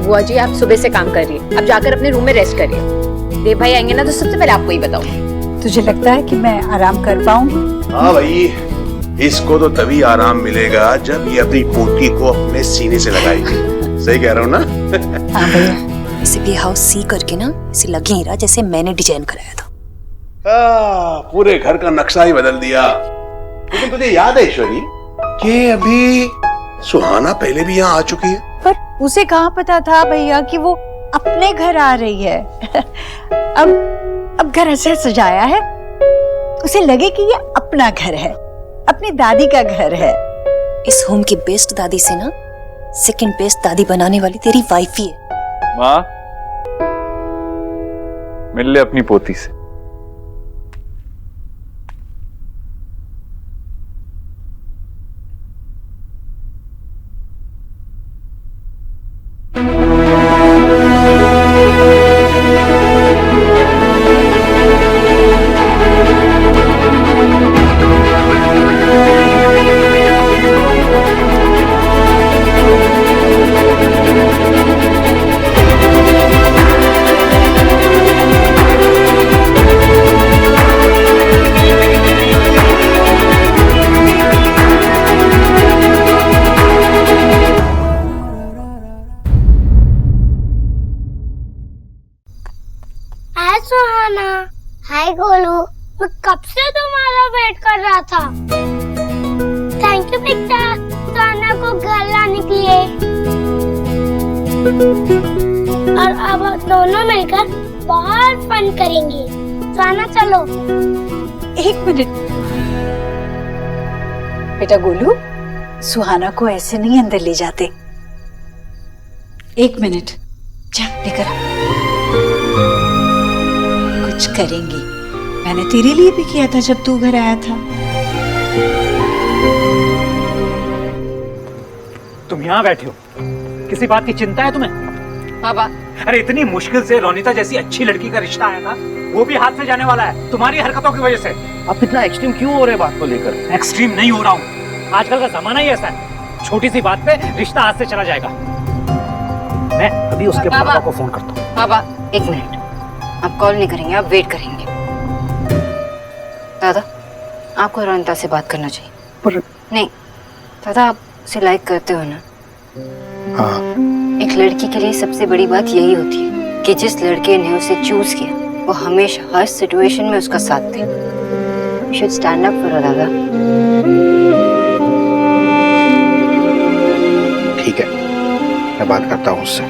बुआ जी आप सुबह से काम कर रही है, अब जाकर अपने रूम में रेस्ट करिए। देव भाई आएंगे ना तो सबसे पहले आपको ही बताऊंगी। तुझे लगता है कि मैं आराम कर पाऊंगी? हाँ भाई, इसको तो तभी आराम मिलेगा जब ये अपनी पोती को अपने सीने से लगाएगी। सही कह रहा हूँ ना? हाँ भैया। इसे भी हाउस सी करके ना इसे लग ही रहा जैसे मैंने डिजाइन कराया था। पूरे घर का नक्शा ही बदल दिया। लेकिन तुझे याद है ईश्वरी कि अभी सुहाना पहले भी यहाँ आ चुकी है? पर उसे कहाँ पता था भैया कि वो अपने घर आ रही है। अब घर ऐसे सजाया है उसे लगे कि ये अपना घर है, अपनी दादी का घर है। इस होम की बेस्ट दादी से ना सेकंड बेस्ट दादी बनाने वाली तेरी वाइफ ही है। माँ, मिल ले अपनी पोती से। हाय सुहाना। हाय गोलू, मैं कब से तुम्हारा वेट कर रहा था। थैंक यू बेटा सुहाना को घर लाने के लिए। और अब दोनों मिलकर बहुत फन करेंगे। सुहाना चलो। एक मिनट बेटा गोलू, सुहाना को ऐसे नहीं अंदर ले जाते। एक मिनट, जा लेकर आ। कुछ करेंगी, मैंने तेरे लिए भी किया था जब तू घर आया था। तुम यहाँ बैठे हो, किसी बात की चिंता है तुम्हें? पापा, अरे इतनी मुश्किल से रोनिता जैसी अच्छी लड़की का रिश्ता आया था, वो भी हाथ से जाने वाला है तुम्हारी हरकतों की वजह से। आप इतना एक्सट्रीम क्यों हो रहे बात को लेकर? एक्सट्रीम नहीं हो रहा हूँ, आजकल का जमाना ही ऐसा है, छोटी सी बात पे रिश्ता हाथ से चला जाएगा। मैं अभी उसके पापा को फोन करता हूँ। पापा एक मिनट, आप कॉल नहीं करेंगे, आप वेट करेंगे। दादा, आपको रोनिता से बात करना चाहिए। पर नहीं दादा, आप उसे लाइक करते हो ना? हाँ। एक लड़की के लिए सबसे बड़ी बात यही होती है कि जिस लड़के ने उसे चूज किया वो हमेशा हर सिचुएशन में उसका साथ दे। You should stand up for her, दादा। ठीक है, मैं बात करता हूँ उससे।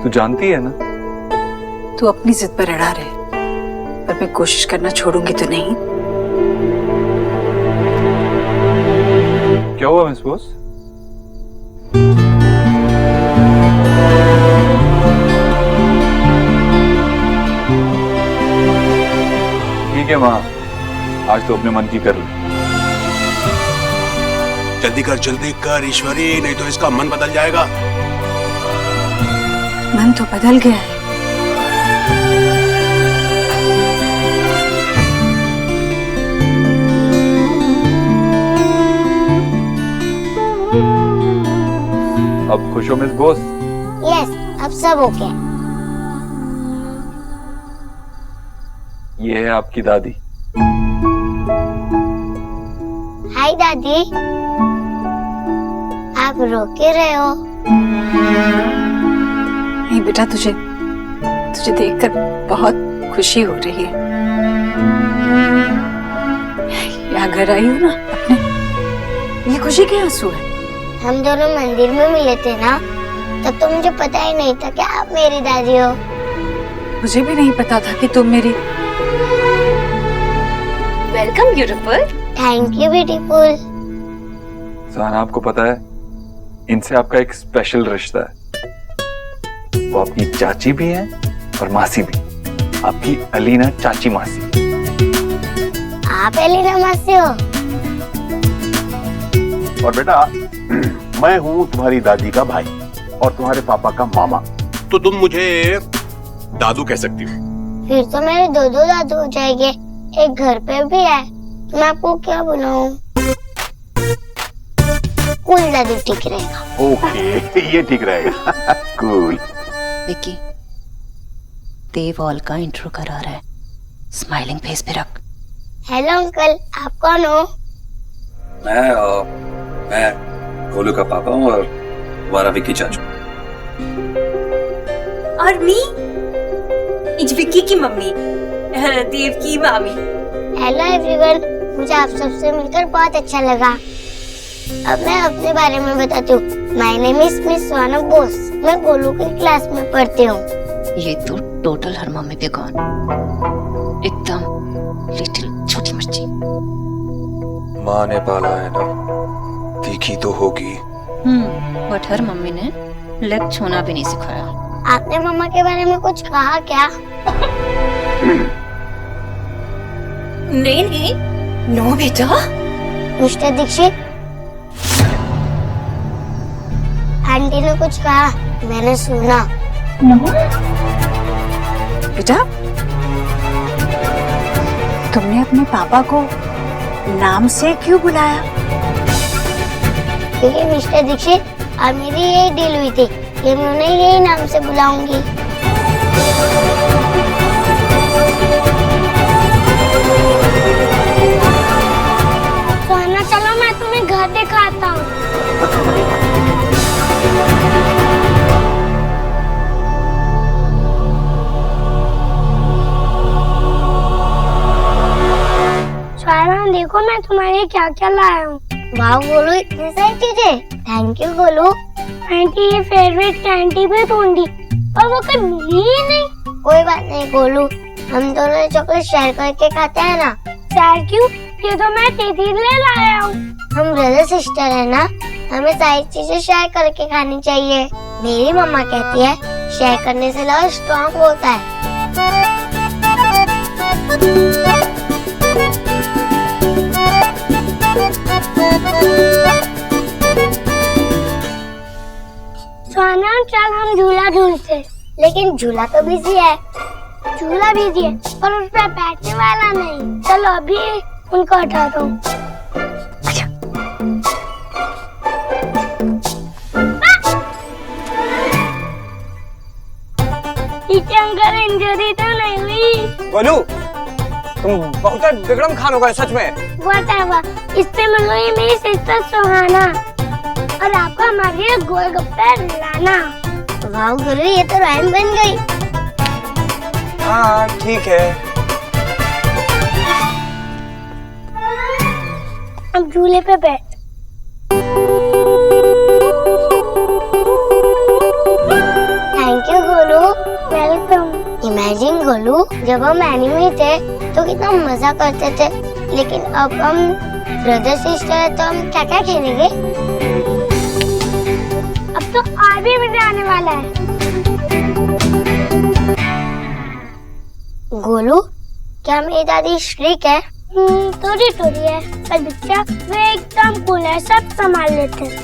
तू जानती है ना, तू अपनी जिद पर अड़ा रहे, पर मैं कोशिश करना छोड़ूंगी तो नहीं। क्या हुआ मिस बॉस? ठीक है माँ, आज तो अपने मन की कर ले। जल्दी कर ईश्वरी, नहीं तो इसका मन बदल जाएगा। मन तो बदल गया है। अब खुश हो मिस बॉस? यस, अब सब हो गया। ये है आपकी दादी। हाय दादी, आप रो के रहे हो? नहीं बेटा, तुझे देखकर बहुत खुशी हो रही है। यहाँ घर आई हो ना अपने, ये खुशी के आंसू है। हम दोनों मंदिर में मिले थे ना, तब तो मुझे पता ही नहीं था कि आप मेरी दादी हो। मुझे भी नहीं पता था कि तुम मेरी। Welcome beautiful. Thank you beautiful. Suhana, आपको पता है इनसे आपका एक स्पेशल रिश्ता है। वो आपकी चाची भी है और मासी भी, आपकी अलीना चाची मासी। आप अलीना मासी हो? और बेटा मैं हूँ तुम्हारी दादी का भाई और तुम्हारे पापा का मामा, तो तुम मुझे दादू कह सकती हो। फिर तो मेरे दो दादू हो जाएंगे, एक घर पे भी है। मैं आपको क्या बुलाऊं? कूल दादू ठीक रहेगा। ओके ये ठीक रहेगा। कूल। विक्की, देव ऑल का इंट्रो करा रहा है, स्माइलिंग फेस पे रख। हेलो अंकल, आप कौन हो? मैं गोलू का पापा हूँ और तुम्हारा विक्की चाचू। और मी इज विक्की की मम्मी, देव की मामी। हेलो एवरीवन, मुझे आप सबसे मिलकर बहुत अच्छा लगा। अब मैं अपने बारे में बताती हूँ। माय नेम इज मिस सुहाना बोस। मैं गोलू की क्लास में पढ़ती हूँ। ये तो टोटल हर मम्मी पे कौन, एकदम लिटिल छोटी मिर्ची। माँ ने पाला है ना, तीखी तो होगी। बट हर मम्मी ने लेग छूना भी नहीं सिखाया। आपने मम्मा के बारे में कुछ कहा क्या? नहीं, नो बेटा। मिस्टर दीक्षित, आंटी ने कुछ कहा, मैंने सुना। बेटा, तुमने अपने पापा को नाम से क्यों बुलाया? क्योंकि मिस्टर दीक्षित, अब मेरी यही डील हुई थी कि मैं उन्हें यही नाम से बुलाऊंगी। सोना, चलो मैं तुम्हें घर दिखाता हूँ। सोना, देखो मैं तुम्हारे लिए क्या क्या लाया हूँ। वाह गोलू, इतनी सारी चीजें। Thank you Golu. आंटी ये फेवरेट कैंडी भी ढूंढी और वो कभी मिली ही नहीं। कोई बात नहीं गोलू, हम दोनों चॉकलेट शेयर करके खाते हैं ना। शेयर क्यों? ये तो मैं दीदी ले लाया हूँ। हम ब्रदर सिस्टर है ना, हमें सारी चीजें शेयर करके खानी चाहिए। मेरी मम्मा कहती है शेयर करने से लव स्ट्रॉन्ग होता है। सोना, चल हम झूला ढूंढते, लेकिन झूला तो बिजी है। झूला बिजी है पर उस पर बैठने वाला नहीं। चलो अभी उनको हटा दो। अंकल इंजरी तो नहीं हुई? गोलू, तुम बहुत बिगड़म खान हो गए सच में। Whatever, इससे मिलो ये मेरी सिस्टर सुहाना और आपको हमारे लिए गोलगप्पे लाना। वाह गुरु, ये तो राइम बन गई। हाँ ठीक है। अब झूले पे बैठ। Thank you Golu. Welcome. Imagine Golu, जब हम एनिमी थे तो कितना मजा करते थे, लेकिन अब हम ब्रदर सिस्टर है तो हम क्या क्या खेलेंगे? अब तो और भी मजा आने वाला है। गोलू, क्या मेरी दादी स्ट्रिक्ट है? थोड़ी थोड़ी है, पर बच्चा वे एकदम कूल है, सब संभाल लेते हैं।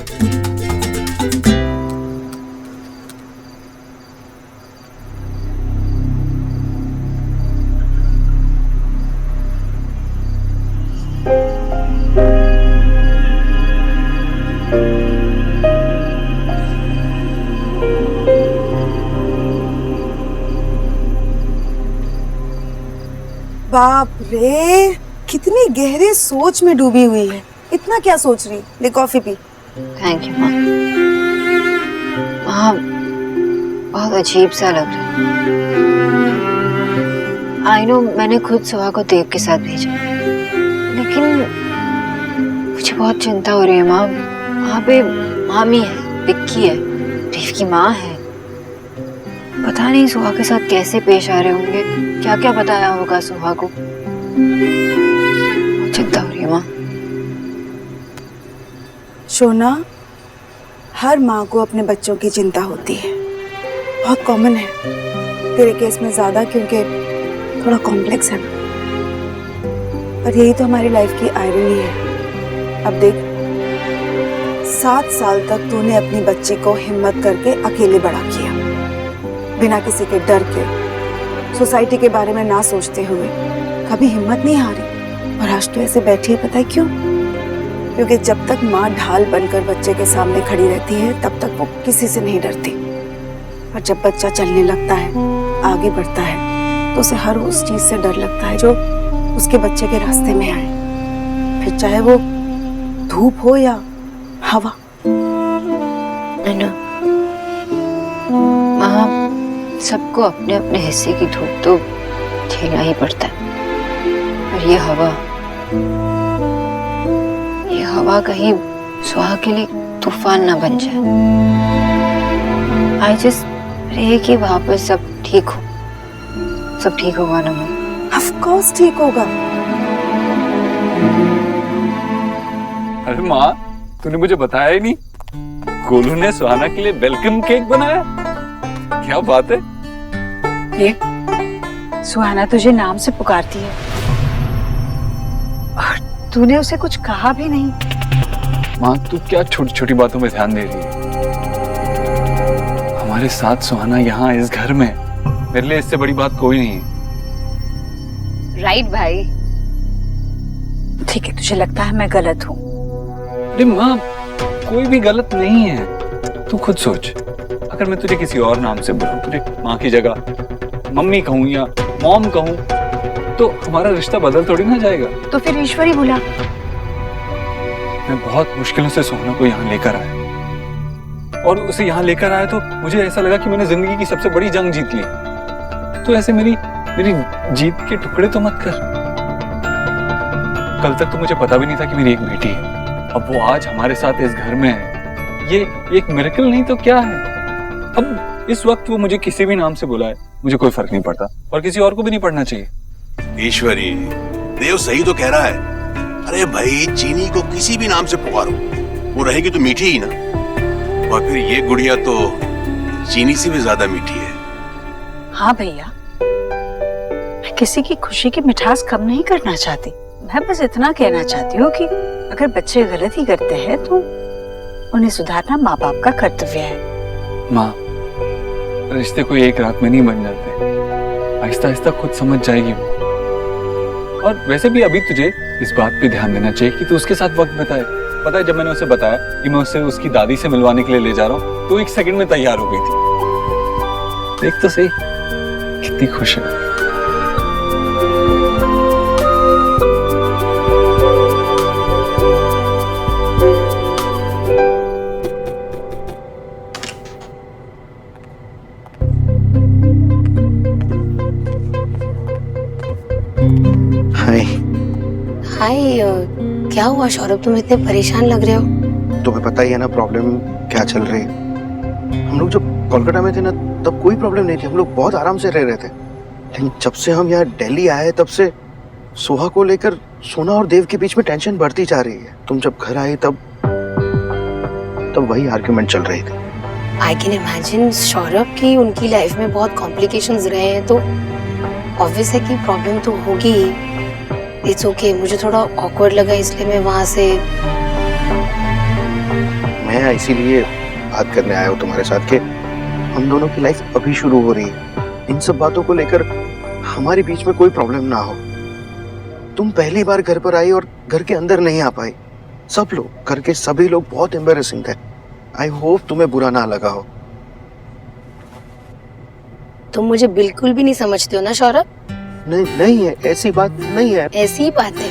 बाप रे, कितनी गहरी सोच में डूबी हुई है। इतना क्या सोच रही? ले कॉफी पी। थैंक यू माँ। माँ, बहुत अजीब सा लग रहा है। आई नो मैंने खुद सुहा को देव के साथ भेजा, लेकिन मुझे बहुत चिंता हो रही है माँ। वहाँ पे मामी है, विक्की है, देव की माँ है। पता नहीं सुहा के साथ कैसे पेश आ रहे होंगे, क्या क्या बताया होगा सुहा को। बहुत चिंता हो रही है माँ। शोना, हर माँ को अपने बच्चों की चिंता होती है, बहुत कॉमन है। तेरे केस में ज्यादा क्योंकि थोड़ा कॉम्प्लेक्स है, पर यही तो हमारी लाइफ की आयरनी है। अब देख, 7 साल तक तूने अपनी बच्ची को हिम्मत करके अकेले बड़ा किया, बिना किसी के डर के, सोसाइटी के बारे में ना सोचते हुए। कभी हिम्मत नहीं हारी। और आज तो ऐसे बैठी है, पता है क्यों? क्योंकि जब तक माँ ढाल बनकर बच्चे के सामने खड़ी रहती है तब तक वो किसी से नहीं डरती। पर जब बच्चा चलने लगता है, आगे बढ़ता है, तो उसे हर उस चीज से डर लगता है जो उसके बच्चे के रास्ते में आए, फिर चाहे वो धूप हो या हवा। माँ, सबको अपने अपने हिस्से की धूप तो झेलना ही पड़ता है। और ये हवा कहीं सुहा के लिए तूफान ना बन जाए। आई जस्ट प्रे कि वहां पर सब ठीक हो। सब ठीक होगा ना माँ? ऑफ कोर्स ठीक होगा। अरे माँ, तूने मुझे बताया ही नहीं। गोलू ने सुहाना के लिए वेलकम केक बनाया। क्या बात है। ये सुहाना तुझे नाम से पुकारती है और तूने उसे कुछ कहा भी नहीं। माँ, तू क्या छोटी छोटी बातों में ध्यान दे रही है। हमारे साथ सुहाना यहाँ इस घर में, मेरे लिए इससे बड़ी बात कोई नहीं है। राइट भाई। ठीक है, तुझे लगता है मैं गलत हूँ? अरे माँ, कोई भी गलत नहीं है। तू खुद सोच, अगर मैं तुझे किसी और नाम से बोलूं, तुझे माँ की जगह मम्मी कहूँ या मॉम कहूँ, तो हमारा रिश्ता बदल थोड़ी ना जाएगा। तो फिर ईश्वरी बुला। मैं बहुत मुश्किलों से सोहना को यहाँ लेकर आया, और उसे यहाँ लेकर आया तो मुझे ऐसा लगा कि मैंने जिंदगी की सबसे बड़ी जंग जीत ली। तो ऐसे मेरी जीत के टुकड़े तो मत कर। कल तक तो मुझे पता भी नहीं था कि मेरी एक बेटी है। अब वो आज हमारे साथ इस घर में है। ये एक मिरेकल नहीं तो क्या है। अब इस वक्त वो मुझे किसी भी नाम से बुलाए, मुझे कोई फर्क नहीं पड़ता, और किसी और को भी नहीं पड़ना चाहिए। ईश्वरी, देव सही तो कह रहा है। अरे भाई, चीनी को किसी भी नाम से पुकारो, वो रहेगी तो मीठी ही ना। और फिर ये गुड़िया तो चीनी से भी ज्यादा मीठी है। हाँ भैया, मैं किसी की खुशी की मिठास कम नहीं करना चाहती। मैं बस इतना कहना चाहती हूँ कि अगर बच्चे गलती करते हैं तो उन्हें सुधारना माँ बाप का कर्तव्य है। माँ, रिश्ते कोई एक रात में नहीं बन जाते, आहिस्ता आहिस्ता खुद समझ जाएगी वो। और वैसे भी अभी तुझे इस बात पे ध्यान देना चाहिए कि तू उसके साथ वक्त बिताए। पता है, जब मैंने उसे बताया कि मैं उसे उसकी दादी से मिलवाने के लिए ले जा रहा हूँ, तो 1 सेकंड में तैयार हो गई थी। देख तो सही कितनी खुश है। हाय, क्या हुआ सौरभ, तुम इतने परेशान लग रहे हो? तुम्हें पता ही है ना प्रॉब्लम क्या चल रही है। हम लोग जब कोलकाता में थे ना, तब कोई प्रॉब्लम नहीं थी, हम लोग बहुत आराम से रह रहे थे। लेकिन जब से हम यहाँ दिल्ली आए, तब से सोहा को लेकर सोना और देव के बीच में टेंशन बढ़ती जा रही है। तुम जब घर आए तब वही आर्ग्यूमेंट चल रही थी। आई कैन इमेजिन सौरभ की उनकी लाइफ में बहुत कॉम्प्लिकेशंस रहे हैं, तो ऑब्वियस है कि प्रॉब्लम तो होगी। इट्स ओके, मुझे थोड़ा ऑकवर्ड लगा इसलिए मैं वहां से। मैं इसीलिए बात करने आया हूँ तुम्हारे साथ कि हम दोनों की लाइफ अभी शुरू हो रही है। इन सब बातों को लेकर हमारे बीच में कोई प्रॉब्लम ना हो। तुम पहली बार घर पर आई और घर के अंदर नहीं आ पाई। सब लोग, घर के सभी लोग बहुत एम्बैरेसिंग थे। आई होप तुम्हें बुरा ना लगा हो। तुम मुझे बिल्कुल भी नहीं समझते हो ना सौरभ? नहीं है, ऐसी बात नहीं है। ऐसी ही बात है।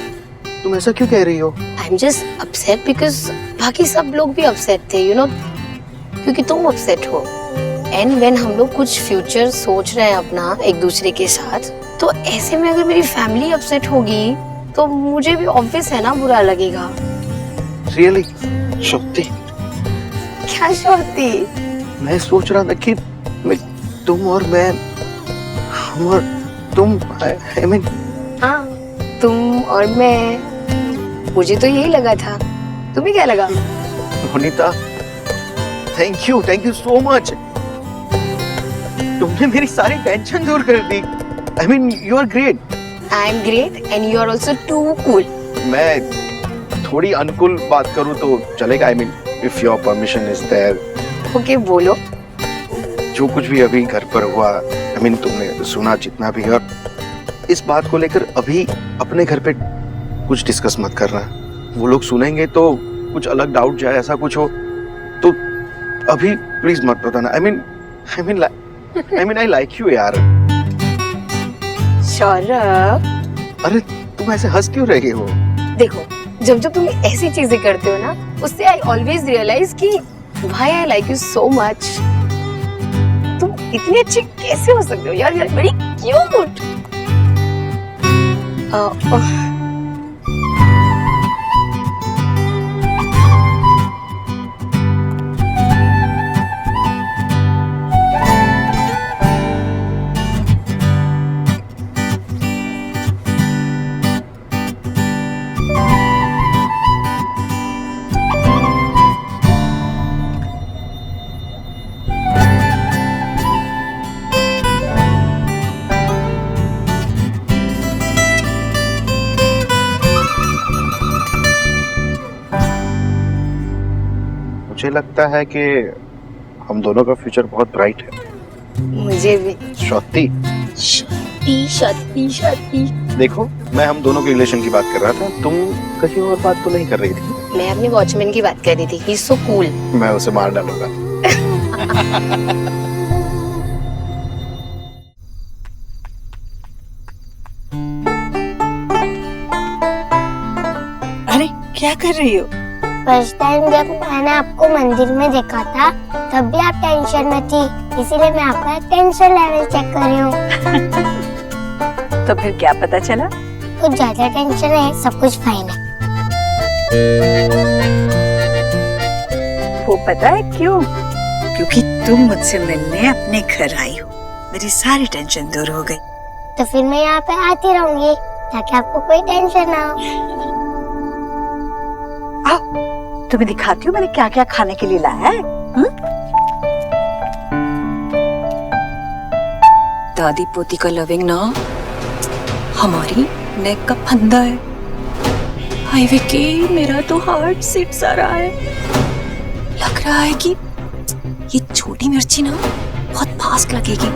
तुम ऐसा क्यों कह रही हो? I am just upset because बाकी सब लोग भी अपसेट थे, यू नो, क्योंकि तुम अपसेट हो। एंड व्हेन हम लोग कुछ फ्यूचर सोच रहे हैं अपना एक दूसरे के साथ, तो ऐसे में अगर मेरी फैमिली अपसेट होगी तो मुझे भी ऑब्वियस है ना बुरा लगेगा। रियली शक्ति, क्या शक्ति? मैं सोच रहा था कि तुम और मैं, हम और तुम, आई मीन हाँ, तुम और मैं, मुझे तो यही लगा था। तुम्हें क्या लगा? Ronita, thank you so much. तुमने मेरी सारी टेंशन दूर कर दी। I mean you are great. I am great and you are also too cool. मैं थोड़ी अनुकूल बात करूं तो चलेगा? I mean if your permission is there. Okay, बोलो। जो कुछ भी अभी घर पर हुआ, आई मीन तुमने सुना जितना भी, और इस बात को लेकर अभी अपने घर पे कुछ डिस्कस मत करना। वो लोग सुनेंगे तो कुछ अलग डाउट जाए, ऐसा कुछ हो तो अभी प्लीज मत बताना। I mean I like you यार। सौरभ, अरे तुम ऐसे हंस क्यों रहे हो? देखो, जब जब तुम ऐसी चीजें करते हो ना, उससे आई ऑलवेज रियलाइज कि why I like you so much. तुम इतनी अच्छी कैसे हो सकते हो यार? यार, बड़ी क्यूट। मुझे लगता है कि हम दोनों का फ्यूचर बहुत ब्राइट है। मुझे भी। शक्ति, शक्ति। देखो, मैं हम दोनों के रिलेशन की बात कर रहा था, तुम कहीं और बात तो नहीं कर रही थी। मैं अपने वॉचमैन की बात कर रही थी। He is so cool. मैं उसे मार डालूंगा। अरे क्या कर रही हो? फर्स्ट टाइम जब मैंने आपको मंदिर में देखा था तब भी आप टेंशन में थी, इसीलिए मैं आपका टेंशन लेवल चेक कर रही हूँ। तो फिर क्या पता चला? कुछ ज्यादा टेंशन है, सब कुछ फाइन है। वो पता है क्यों? क्योंकि तुम मुझसे मिलने अपने घर आई हो, मेरी सारी टेंशन दूर हो गई। तो फिर मैं यहाँ पे आती रहूंगी ताकि आपको कोई टेंशन ना हो। आओ, तुम्हें दिखाती हूँ मैंने क्या क्या खाने के लिए लाया है। दादी पोती का लविंग ना हमारी नेक का फंदा है। हाय विकी, मेरा तो हार्ट सिट सा रहा है। लग रहा है कि ये छोटी मिर्ची ना बहुत फास्ट लगेगी।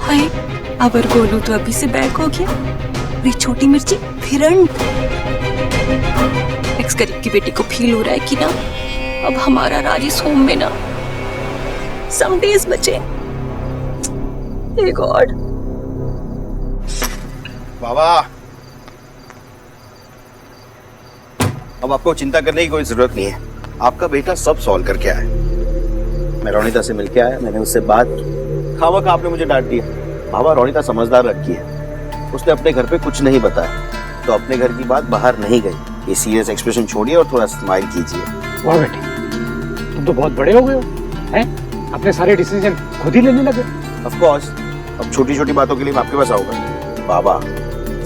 हाय, अगर गोलू तो अभी से बैक हो गया, ये छोटी मिर्ची फ्रंट। एक्स गरीब की बेटी को फील हो रहा है कि ना अब हमारा राजेश होम में ना सम डेज बचे। हे गॉड। बाबा, अब आपको चिंता करने की कोई जरूरत नहीं है। आपका बेटा सब सॉल्व करके आया। मैं रोनिता से मिलके आया, मैंने उससे बात की। खामखा आपने मुझे डांट दिया। बाबा, रोनिता समझदार लड़की है, उसने अपने घर पे कुछ नहीं बताया, तो अपने घर की बात बाहर नहीं गई। ये सीरियस एक्सप्रेशन छोड़िए और थोड़ा स्माइल कीजिए। वाह बेटी, तुम तो बहुत बड़े हो गए हो, हैं? अपने सारे डिसीजन खुद ही लेने लगे। ऑफ कोर्स, अब छोटी छोटी बातों के लिए मैं आपके पास आऊंगा। बाबा,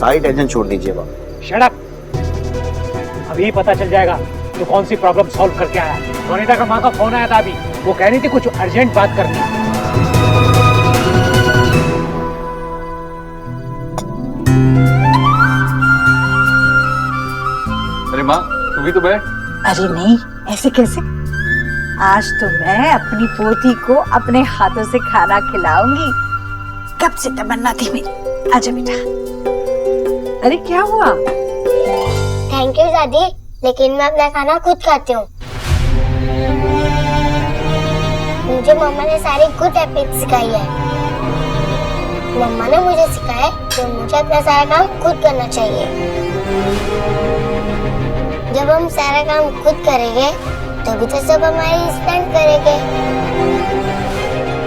सारी टेंशन छोड़ दीजिए बाबा। Shut up. अभी पता चल जाएगा तो कौन सी प्रॉब्लम सॉल्व करके आया। रोनिता का माँ का फोन आया था अभी, वो कह रही थी कुछ अर्जेंट बात करनी है। अरे माँ, तू भी तो बैठ। अरे नहीं, ऐसे कैसे? आज तो मैं अपनी पोती को अपने हाथों से खाना खिलाऊंगी। कब से तमन्ना थी मेरी। आजा बेटा। अरे क्या हुआ? थैंक यू दादी, लेकिन मैं अपना खाना खुद खाती हूँ। मुझे मम्मा ने सारी गुड हैबिट सिखाई है। मम्मा ने मुझे सिखाया कि मुझे अपना सारा काम खुद करना चाहिए। जब हम सारा काम खुद करेंगे तभी तो सब हमारी रिस्पेक्ट करेंगे।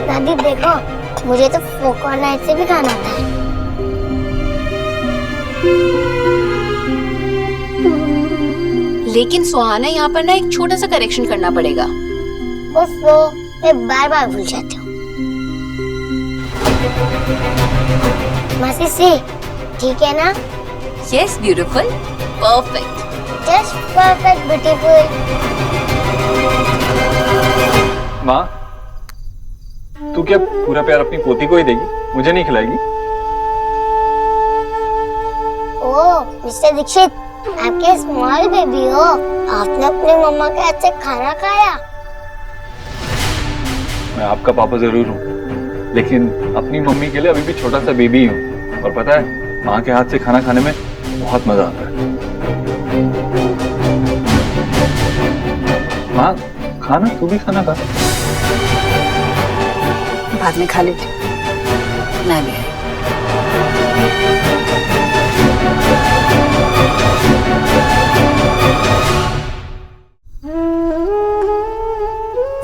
दादी देखो, मुझे तो फोक और नाइफ से भी खाना आता है। लेकिन सुहाना यहाँ पर ना एक छोटा सा करेक्शन करना पड़ेगा। ओफो, मैं बार बार भूल जाती हूँ। मासी सी, ठीक है ना? Yes beautiful, perfect, just perfect beautiful. माँ, तू क्या पूरा प्यार अपनी पोती को ही देगी, मुझे नहीं खिलाएगी? ओह मिस्टर दीक्षित, आपके स्मॉल बेबी हो, आपने अपने मम्मा के हाथ से खाना खाया? मैं आपका पापा जरूर हूँ, लेकिन अपनी मम्मी के लिए अभी भी छोटा सा बेबी हूँ। और पता है, माँ के हाथ से खाना खाने में बहुत मजा आता है। माँ, खाना, तू भी खाना खा। बाद में खा लेती। मैं भी।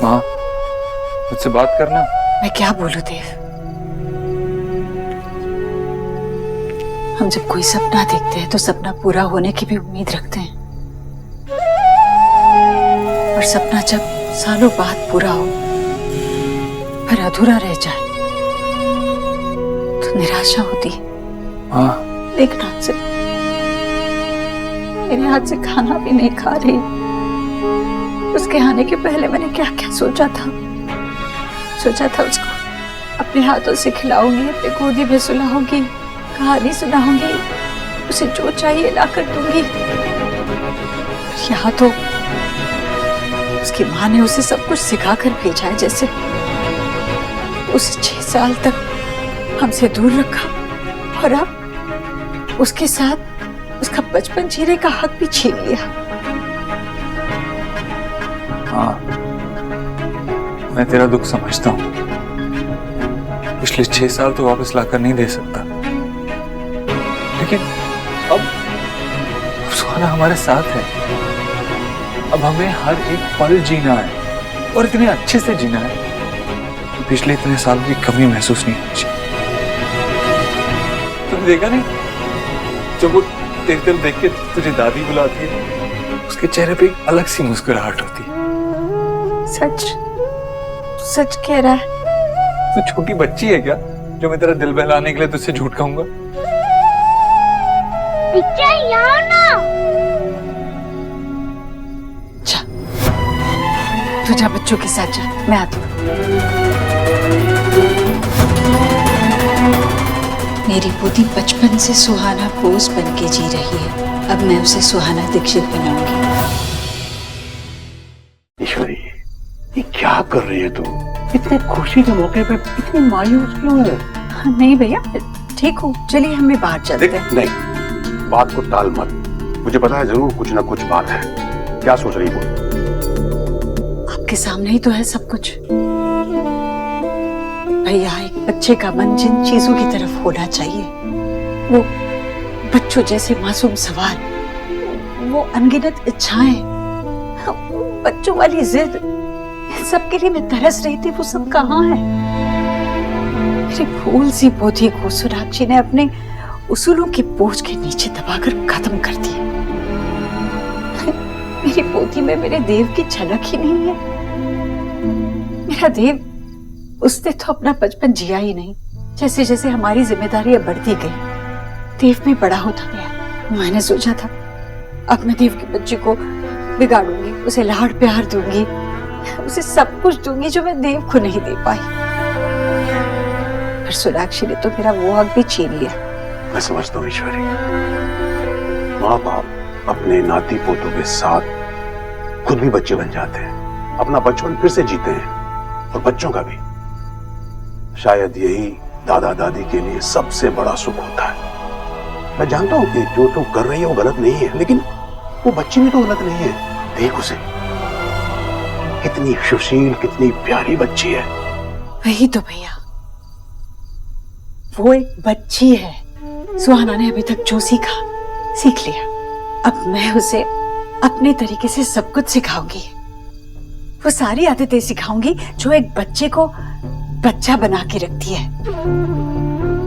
माँ, मुझसे बात करना। मैं क्या बोलूं देव? हम जब कोई सपना देखते हैं तो सपना पूरा होने की भी उम्मीद रखते हैं, और सपना जब सालों बाद पूरा हो पर अधूरा रह जाए तो निराशा होती है। देखना से मेरे हाथ से खाना भी नहीं खा रही। उसके आने के पहले मैंने क्या क्या सोचा था उसको अपने हाथों से खिलाऊंगी, अपने गोदी में सुलाऊंगी, कहानी सुनाऊंगी, उसे जो चाहिए लाकर दूंगी। यहाँ तो उसकी माँ ने उसे सब कुछ सिखाकर भेजा है, जैसे उसे 6 साल तक हमसे दूर रखा और अब उसके साथ उसका बचपन जीने का हक भी छीन लिया। हाँ, मैं तेरा दुख समझता हूँ। पिछले 6 साल तो वापस लाकर नहीं दे सकता, लेकिन अब सुहाना हमारे साथ है। अब हमें हर एक पल जीना है और इतने अच्छे से जीना है। पिछले इतने साल की कमी महसूस नहीं होनी चाहिए। तुमने देखा नहीं, जब वो तेरे तरफ देख के तुझे दादी बुलाती है, उसके चेहरे पे एक अलग सी मुस्कुराहट होती है। सच कह रहा है? तू छोटी बच्ची है क्या जो मैं तेरा दिल बहलाने के लिए तुझसे झूठ कहूंगा? यहाँ ना। जा, तू जा बच्चों के साथ जा, मैं आती हूँ। मेरी पोती बचपन से सुहाना बोस बन के जी रही है, अब मैं उसे सुहाना दीक्षित बनाऊंगी। ईश्वरी, ये क्या कर रही है तू? इतने खुशी के मौके पे इतनी मायूस क्यों है? नहीं भैया, ठीक हूँ, चलिए हमें बाहर चलते हैं। नहीं, बात को टाल मत। मुझे पता है जरूर कुछ ना कुछ बात है। क्या सोच रही बोल? आपके सामने ही तो है सब कुछ। भैया, एक बच्चे का मन जिन चीजों की तरफ होना चाहिए, वो बच्चों जैसे मासूम सवाल, वो अनगिनत इच्छाएं, बच्चों वाली जिद, सबके लिए मैं तरस रही थी, वो सब कहाँ है? मेरी फूल सी पोथी को सोनाक्षी ने अपने उसूलों के बोझ के नीचे दबाकर खत्म कर दिया। मेरी पोथी में मेरे देव की झलक ही नहीं है। मेरा देव, उसने तो अपना बचपन जिया ही नहीं। जैसे जैसे हमारी जिम्मेदारियां बढ़ती गई, देव भी बड़ा होता गया। मैंने सोचा था अब मैं देव की बच्ची को बिगाड़ूंगी, उसे लाड़ प्यार दूंगी, उसे सब कुछ दूंगी जो मैं देव को नहीं दे पाई। पर सोनाक्षी ने तो मेरा वो हक भी छीन लिया। मैं समझता हूँ ईश्वरी, माँ बाप अपने नाती पोतों के साथ खुद भी बच्चे बन जाते हैं, अपना बचपन फिर से जीते हैं, और बच्चों का भी। शायद यही दादा दादी के लिए सबसे बड़ा सुख होता है। मैं जानता हूँ कि जो तू कर रही है वो गलत नहीं है, लेकिन वो बच्ची भी तो गलत नहीं है। देख उसे, कितनी सुशील, कितनी प्यारी बच्ची है। वही तो भैया, वो एक बच्ची है। सुहाना ने अभी तक जो सीखा सीख लिया, अब मैं उसे अपने तरीके से सब कुछ सिखाऊंगी। वो सारी आदतें सिखाऊंगी जो एक बच्चे को बच्चा बना के रखती है।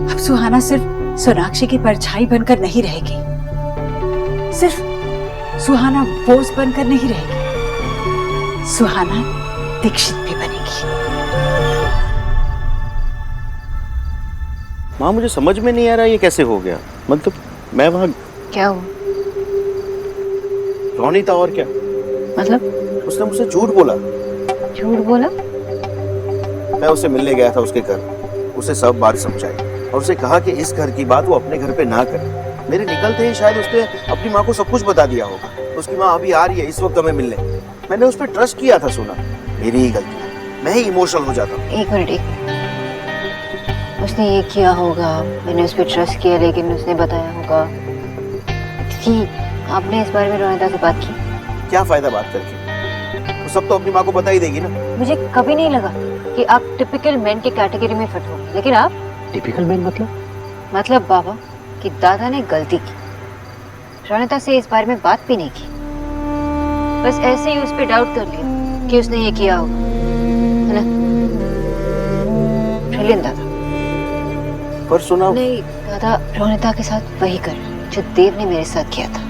अब सुहाना सिर्फ सोनाक्षी की परछाई बनकर नहीं रहेगी, सुहाना बोझ बनकर नहीं रहेगी, सुहाना दीक्षित भी बनेगी। माँ मुझे समझ में नहीं आ रहा ये कैसे हो गया। मतलब मैं वहाँ क्या हुआ? रोनीता और क्या, मतलब उसने मुझसे झूठ बोला। झूठ बोला? मैं उससे मिलने गया था उसके घर, उसे सब बात समझाई और उसे कहा कि इस घर की बात वो अपने घर पे ना करे। मेरे निकलते ही शायद उसने अपनी माँ को सब कुछ बता दिया होगा। उसकी माँ अभी आ रही है इस वक्त हमें मिलने। मैंने उस पर ट्रस्ट किया था। सुना, मेरी ही गलती है, मैं ही इमोशनल हो जाता हूँ। एक मिनट, उसने ये किया होगा, मैंने उस पर ट्रस्ट किया, लेकिन उसने बताया होगा कि आपने इस बारे में रोनिता से बात की। क्या फायदा बात करके, वो सब तो अपनी माँ को बता ही देगी ना। मुझे कभी नहीं लगा कि आप टिपिकल मैन की कैटेगरी में फिट होंगे, लेकिन आप टिपिकल मैन मतलब बाबा कि दादा ने गलती की, रोनिता से इस बारे में बात भी नहीं की, बस ऐसे ही उस पर डाउट कर लिया कि उसने ये किया होगा, है ना? ब्रिलियंट दादा। पर सुना नहीं दादा, रोनिता के साथ वही कर जो देव ने मेरे साथ किया था।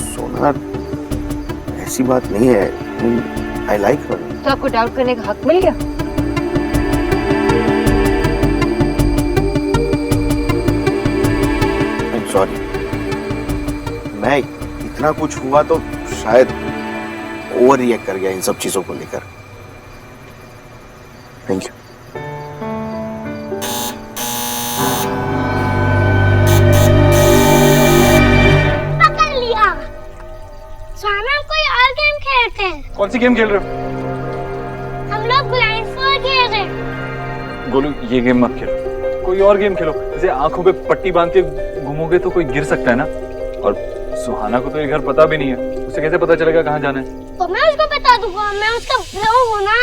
सोना ऐसी बात नहीं है, आई लाइक हर। तो आपको डाउट करने का हक मिल गया? सॉरी, मैं इतना कुछ हुआ तो शायद ओवर रिएक्ट कर गया इन सब चीजों को लेकर। Thank you. पकड़ लिया। सुहाना, कोई और गेम खेलते हैं। कौन सी गेम खेल रहे हो? हम लोग ब्लाइंडफोल्ड खेल रहे हैं। गोलू, ये गेम मत खेलो, कोई और गेम खेलो। जैसे आंखों पे पट्टी बांध के घूमोगे तो कोई गिर सकता है ना। और सुहाना को तो ये घर पता भी नहीं है, उसे कैसे पता चलेगा कहाँ जाना है? तो मैं उसको बता दूंगा, मैं उसका ब्रो हूँ ना।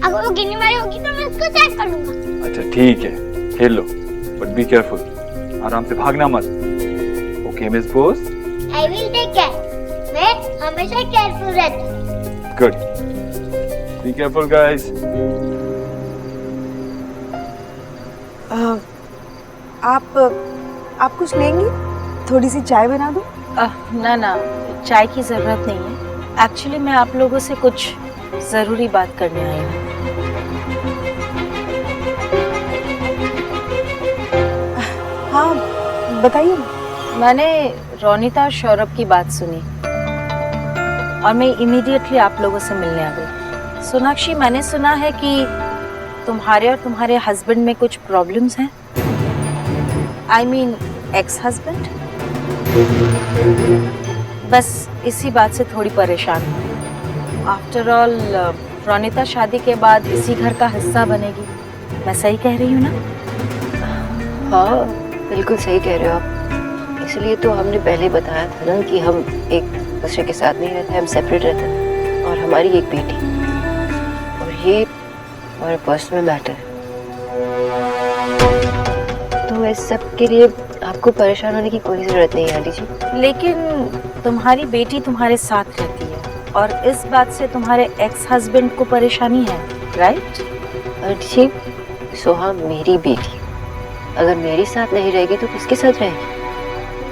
अगर वो गिरने वाली होगी तो मैं उसको चेक कर लूंगा। अच्छा ठीक है, खेल लो, बट बी केयरफुल, आराम से, भागना मत। Okay miss Bose? I will take care. मैं हमेशा केयरफुल रहता हूँ। Good, be careful guys. आप कुछ लेंगी? थोड़ी सी चाय बना दूं? ना ना, चाय की जरूरत नहीं है। एक्चुअली मैं आप लोगों से कुछ जरूरी बात करने आई हूँ। हाँ बताइए। मैंने रोनिता और सौरभ की बात सुनी और मैं इमीडिएटली आप लोगों से मिलने आ गई। सोनाक्षी, मैंने सुना है कि तुम्हारे और तुम्हारे हस्बैंड में कुछ प्रॉब्लम्स हैं। I mean ex husband. बस इसी बात से थोड़ी परेशान हूँ। आफ्टर ऑल रोनिता शादी के बाद इसी घर का हिस्सा बनेगी। मैं सही कह रही हूँ ना? हाँ बिल्कुल सही कह रहे हो आप। इसलिए तो हमने पहले बताया था ना कि हम एक दूसरे के साथ नहीं रहते, हम सेपरेट रहते हैं, और हमारी एक बेटी, और ये हमारा पर्सनल मैटर है। तो इस सब के लिए आपको परेशान होने की कोई जरूरत नहीं है आंटी जी। लेकिन तुम्हारी बेटी तुम्हारे साथ रहती है और इस बात से तुम्हारे एक्स हस्बैंड को परेशानी है, राइट? आंटी जी, सोहा मेरी बेटी, अगर मेरे साथ नहीं रहेगी तो किसके साथ रहेगी?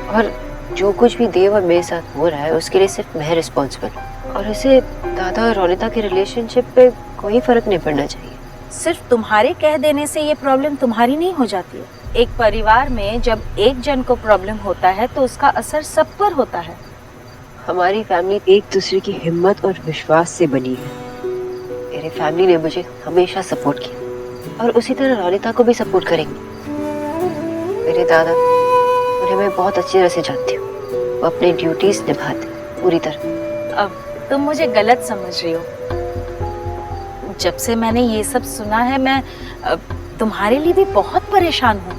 और जो कुछ भी देव और मेरे साथ हो रहा है उसके लिए सिर्फ मैं रिस्पॉन्सिबल हूँ, और इसे दादा और रोनिता के रिलेशनशिप पे कोई फर्क नहीं पड़ना चाहिए। सिर्फ तुम्हारे कह देने से ये प्रॉब्लम तुम्हारी नहीं हो जाती है। एक परिवार में जब एक जन को प्रॉब्लम होता है तो उसका असर सब पर होता है। हमारी फैमिली एक दूसरे की हिम्मत और विश्वास से बनी है। मेरी फैमिली ने मुझे हमेशा सपोर्ट किया और उसी तरह रोनिता को भी सपोर्ट करेंगे। मेरे दादा, उन्हें मैं बहुत अच्छी तरह से जानती हूँ, वो अपनी ड्यूटीज निभाते पूरी तरह। अब तुम मुझे गलत समझ रही हो। जब से मैंने ये सब सुना है मैं तुम्हारे लिए भी बहुत परेशान हूँ।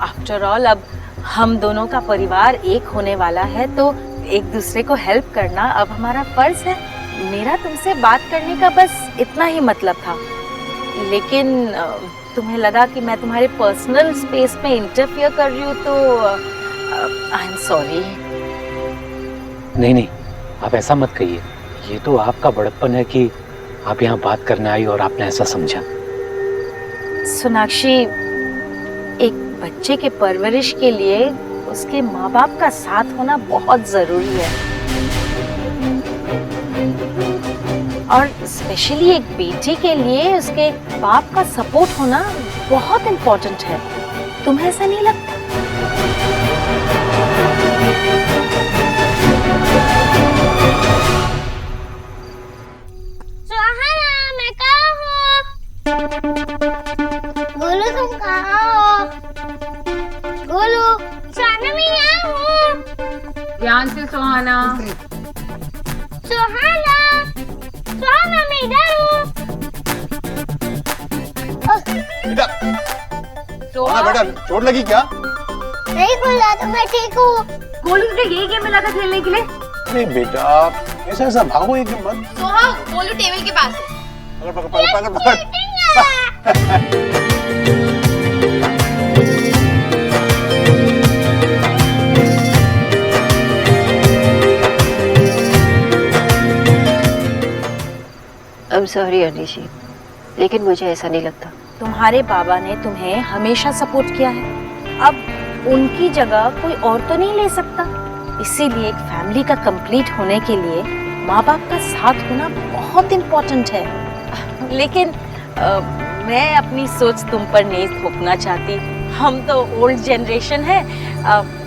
आफ्टर ऑल अब हम दोनों का परिवार एक होने वाला है तो एक दूसरे को हेल्प करना अब हमारा फर्ज है। मेरा तुमसे बात करने का बस इतना ही मतलब था, लेकिन तुम्हें लगा कि मैं तुम्हारे पर्सनल स्पेस में इंटरफियर कर रही हूँ तो आई एम सॉरी। नहीं नहीं, आप ऐसा मत कहिए। ये तो आपका बड़प्पन है कि आप यहाँ बात करने आई और आपने ऐसा समझा। सोनाक्षी, एक बच्चे के परवरिश के लिए उसके माँ बाप का साथ होना बहुत जरूरी है, और स्पेशली एक बेटी के लिए उसके बाप का सपोर्ट होना बहुत इम्पोर्टेंट है। तुम्हें ऐसा नहीं लगता? मैं कहाँ हूँ? गोलू तुम कहाँ हो? गोलू, सुहाना मैं यहाँ हूँ। ध्यान से सुहाना। सुहाना, सुहाना मैं इधर हूँ। बेटा चोट लगी क्या? नहीं खुला तो मैं ठीक हूँ। गोलू तुझे यही गेम मिला था खेलने के लिए? अरे बेटा ऐसा ऐसा भागो एक मत। सोहा, गोलू टेबल के पास है। पकड़ पकड़ पकड़ पकड़। I'm sorry आंटी जी, लेकिन मुझे ऐसा नहीं लगता। तुम्हारे बाबा ने तुम्हें हमेशा सपोर्ट किया है, अब उनकी जगह कोई और तो नहीं ले सकता। इसीलिए एक फैमिली का कंप्लीट होने के लिए माँ बाप का साथ होना बहुत इम्पोर्टेंट है। लेकिन मैं अपनी सोच तुम पर नहीं थोपना चाहती। हम तो ओल्ड जनरेशन है,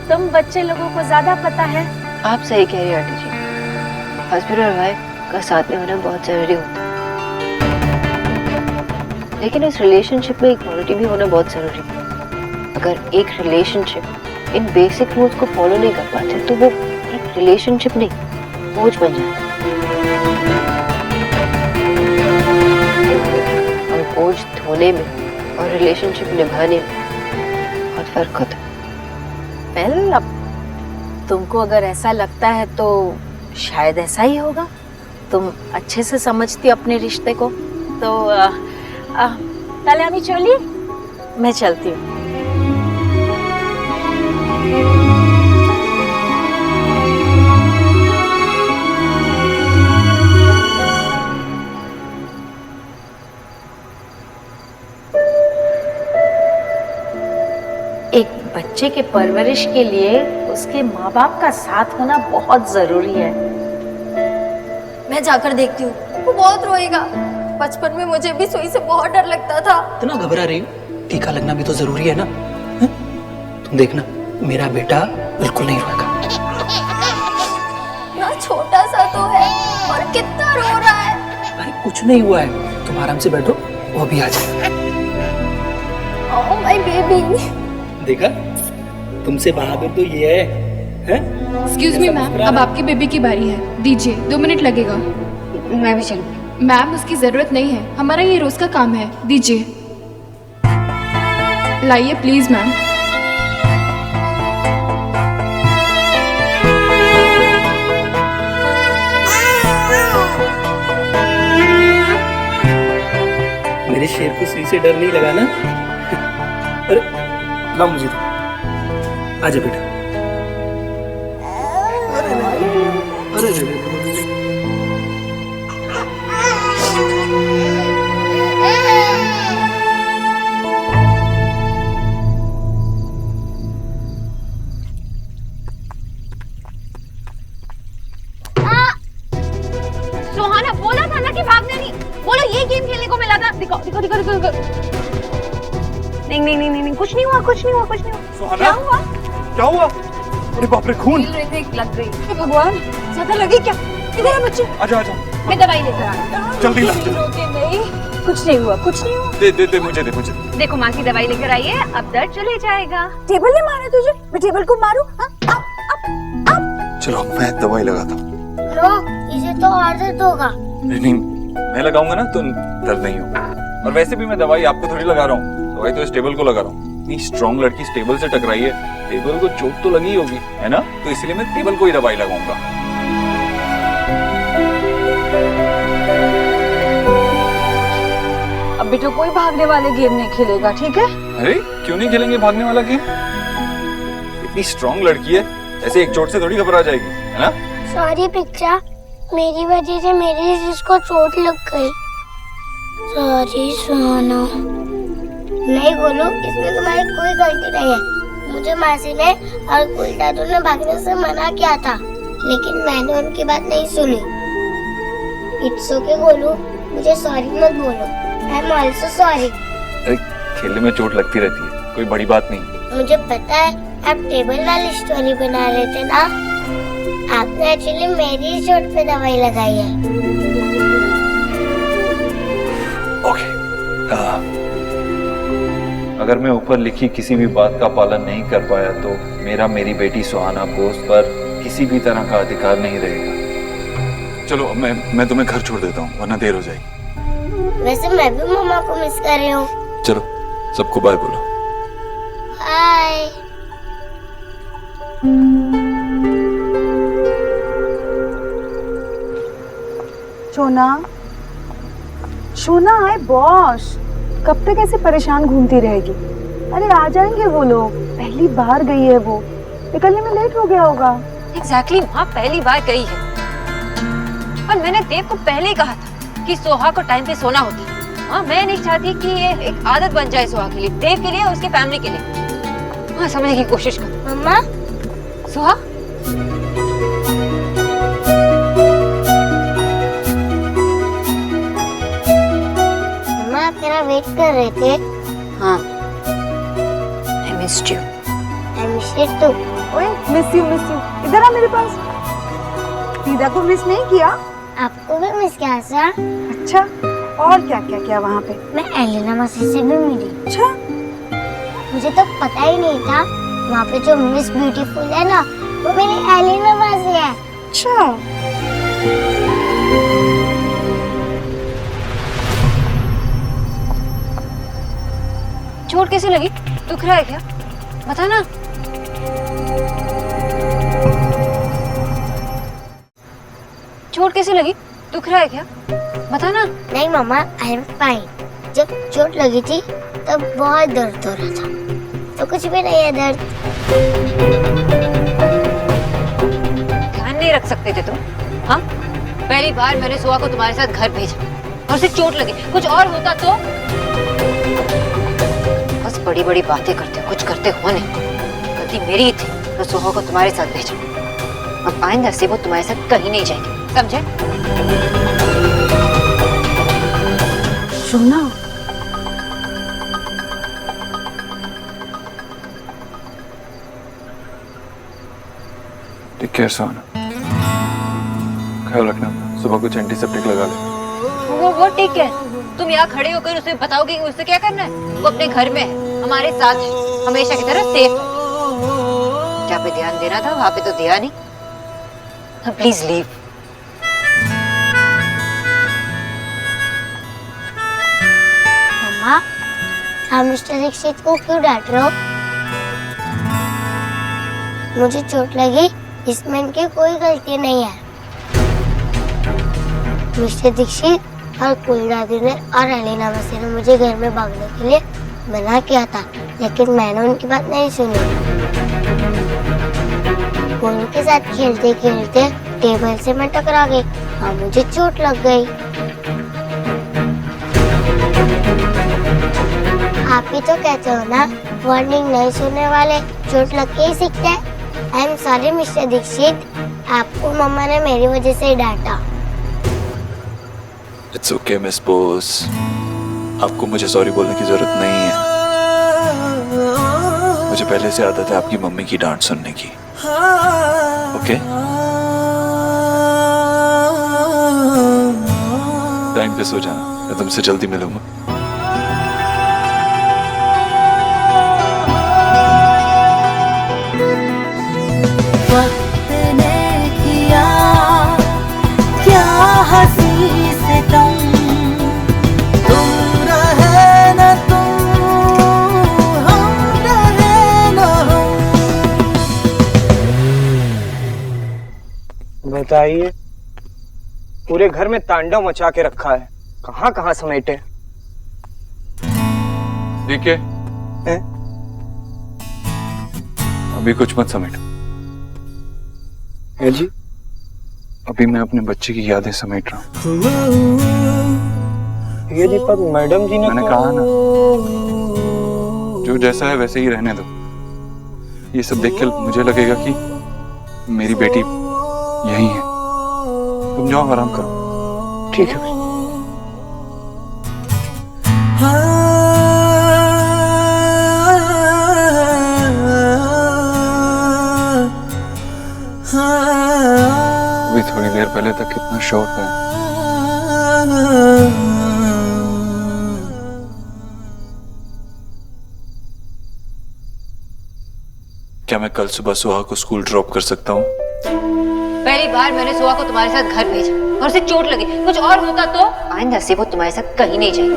तुम बच्चे लोगों को ज्यादा पता है। आप सही कह रही हैं आंटी जी, हस्बैंड और वाइफ का साथ में होना बहुत जरूरी होता है, लेकिन इस रिलेशनशिप में इक्वालिटी भी होना बहुत जरूरी है। अगर एक रिलेशनशिप इन बेसिक रूल्स को फॉलो नहीं कर पाते तो वो एक रिलेशनशिप नहीं, बोझ बन जाता है। और बोझ धोने में और रिलेशनशिप निभाने में बहुत फर्क होता है। वेल, अब तुमको अगर ऐसा लगता है तो शायद ऐसा ही होगा। तुम अच्छे से समझती हो अपने रिश्ते को, तो कल्याणी चलिए, मैं चलती हूँ। एक बच्चे के परवरिश के लिए उसके माँ बाप का साथ होना बहुत जरूरी है। मैं जाकर देखती हूँ, वो बहुत रोएगा। बचपन में मुझे भी सुई से बहुत डर लगता था। इतना घबरा रही हो? टीका लगना भी तो जरूरी है ना। है? तुम देखना, मेरा बेटा बिल्कुल नहीं रोएगा। ना छोटा सा तो है और कितना रो रहा है। अरे कुछ नहीं हुआ है, तुम आराम से बैठो, वो भी आ जाए। Oh my baby. देखा, तुमसे बहादुर तो ये है? एक्सक्यूज मी मैम, अब आपकी बेबी की बारी है, दीजिए 2 मिनट लगेगा। मैं भी चलूंगी। मैम उसकी जरूरत नहीं है, हमारा ये रोज का काम है, दीजिए। लाइए प्लीज मैम। मेरे शेर को सुई से डर नहीं लगा ना? अरे लाओ मुझे तो, आजा बेटा। अरे सोहाना, बोला था ना कि भागने नहीं। बोलो ये गेम खेलने को मिला था। दिखाओ दिखाओ दिखाओ दिखाओ। नहीं नहीं नहीं नहीं, कुछ नहीं हुआ, कुछ नहीं हुआ, कुछ नहीं हुआ। सुहाना, क्या हुआ? क्या हुआ? अरे बाप रे, खून! लग गई। भगवान, ज्यादा लगी क्या? इधर आ बच्चे। आजा आजा, मैं दवाई लेकर आ। जल्दी ला। नहीं, कुछ नहीं हुआ, कुछ नहीं हुआ। दे दे दे मुझे, दे मुझे। देखो माँ की दवाई लेकर आई है, अब दर्द चले जाएगा। टेबल ने मारा तुझे? मैं टेबल को मारूं? हाँ? चलो मैं दवाई लगाता हूँ। लो, इसे तो और दर्द होगा। नहीं, मैं लगाऊंगा ना तो दर्द नहीं होगा। और वैसे भी मैं दवाई आपको थोड़ी लगा रहा हूँ, दवाई तो इस टेबल को लगा रहा हूँ। इतनी स्ट्रॉन्ग लड़की इस टेबल से टकराई है, टेबल को चोट तो लगी होगी, है ना? तो इसलिए मैं टेबल को ही दवाई लगाऊंगा। अब बेटा कोई भागने वाले गेम नहीं खेलेगा, ठीक है? अरे क्यों नहीं खेलेंगे भागने वाला गेम? इतनी स्ट्रॉन्ग लड़की है, ऐसे एक चोट से थोड़ी घबरा जाएगी, है ना? सॉरी पिक्चा, मेरी वजह से मेरी जिसको चोट लग गई। सॉरी सुहाना। नहीं बोलो, इसमें तुम्हारी कोई गलती नहीं है। मुझे मासी ने और दादू ने भागने से मना किया था, लेकिन मैंने उनकी बात नहीं सुनी। इट्स ओके गोलू, मुझे सॉरी मत बोलो। I am also sorry. खेलने में चोट लगती रहती है, कोई बड़ी बात नहीं। मुझे पता है आप टेबल वाली स्टोरी बना रहे थे ना, आपने एक्चुअली मेरी चोट पे दवाई लगाई है। ओके, अगर मैं ऊपर लिखी किसी भी बात का पालन नहीं कर पाया तो मेरा मेरी बेटी सुहाना बोस पर किसी भी तरह का अधिकार नहीं रहेगा। चलो मैं तुम्हें घर छोड़ देता हूँ, वरना देर हो जाएगी। वैसे मैं भी मम्मा को मिस कर रही हूँ। चलो सबको बाय बोलो। बाय। शोना, शोना आए बॉस, कब तक ऐसे परेशान घूमती रहेगी? अरे आ जाएंगे वो लोग, पहली बार गई है वो, निकलने में लेट हो गया होगा। एग्जैक्टली, वहाँ पहली बार गई है। और मैंने देव को पहले ही कहा था कि सोहा को टाइम पे सोना होता है। हाँ, मैं नहीं चाहती कि ये एक आदत बन जाए सोहा के लिए, देव के लिए और उसकी फैमिली के लिए। हाँ, समझने की कोशिश कर। मम्मा, सोहा, मम्मा आप मेरा वेट कर रहे थे? हाँ, I missed you. I missed you too. ओए, मिस यू। इधर आ मेरे पास। दीदा को मिस नहीं किया? आपको भी मिस किया सर। अच्छा, और क्या क्या किया वहाँ पे? मैं एलिना मासी से भी मिली। अच्छा, मुझे तो पता ही नहीं था वहाँ पे जो मिस ब्यूटीफुल है ना, वो मेरी एलिना मासी है। अच्छा, चोट कैसे लगी? दुख रहा है क्या? बता ना। चोट कैसे लगी? दुख रहा है क्या? बता ना। नहीं मम्मा, आई एम फाइन। जब चोट लगी थी तब बहुत दर्द हो रहा था, तो कुछ भी नहीं है दर्द। ध्यान नहीं रख सकते थे तुम? हाँ, पहली बार मैंने सोहा को तुम्हारे साथ घर भेजा और उसे चोट लगी। कुछ और होता तो? बस बड़ी बड़ी बातें करते हो, कुछ करते हो नहीं। गलती मेरी थी तो सोहा को तुम्हारे साथ भेजा। अब आइंदा से वो तुम्हारे साथ कहीं नहीं जाएगी, समझे? शोना, टेक केयर सोना, ख्याल रखना, सुबह कुछ एंटीसेप्टिक लगा ले। वो ठीक है। तुम यहाँ खड़े होकर उसे बताओगे कि उससे क्या करना है? वो अपने घर में है, हमारे साथ है, हमेशा की तरह सेफ है। जहाँ पे ध्यान देना था वहाँ पे तो दिया नहीं। Please leave. मम्मा, आप मिस्टर दीक्षित को क्यों डांट रहे हो? मुझे चोट लगी, इसमें इनकी कोई गलती नहीं है। मिस्टर दीक्षित और कुलदादी ने और एलिना मासी ने मुझे घर में भागने के लिए मना किया था, लेकिन मैंने उनकी बात नहीं सुनी। उनके साथ खेलते खेलते टेबल से मैं टकरा गई और मुझे चोट लग गई। आप ही तो कहते हो ना, वार्निंग नहीं सुनने वाले चोट लग के ही सीखते हैं। I am sorry mister Dikshit, आपको मम्मा ने मेरी वजह से ही डांटा। इट्स ओके मिस बोस, आपको मुझे सॉरी बोलने की जरूरत नहीं है। मुझे पहले से आदत है आपकी मम्मी की डांट सुनने की। ओके, टाइम पे सो जाना, मैं तुमसे जल्दी मिलूंगा। वक्त ने किया क्या हंसी से तुम रहे न तुम, हम रहे न हम। बताइए, पूरे घर में तांडव मचा के रखा है, कहाँ कहाँ समेटे? ठीक है, अभी कुछ मत समेट। है जी, अभी मैं अपने बच्चे की यादें समेट रहा हूँ। ये दीपक मैडम जी ने मैंने कहा ना, जो जैसा है वैसे ही रहने दो। ये सब देख के मुझे लगेगा कि मेरी बेटी यही है। तुम जाओ आराम करो। ठीक है। अभी थोड़ी देर पहले तक कितना शोर था। क्या मैं कल सुबह सुहा को स्कूल ड्रॉप कर सकता हूँ? पहली बार मैंने सुहा को तुम्हारे साथ घर भेजा और उसे चोट लगी, कुछ और होता तो आइंदा से वो तुम्हारे साथ कहीं नहीं जाएगी।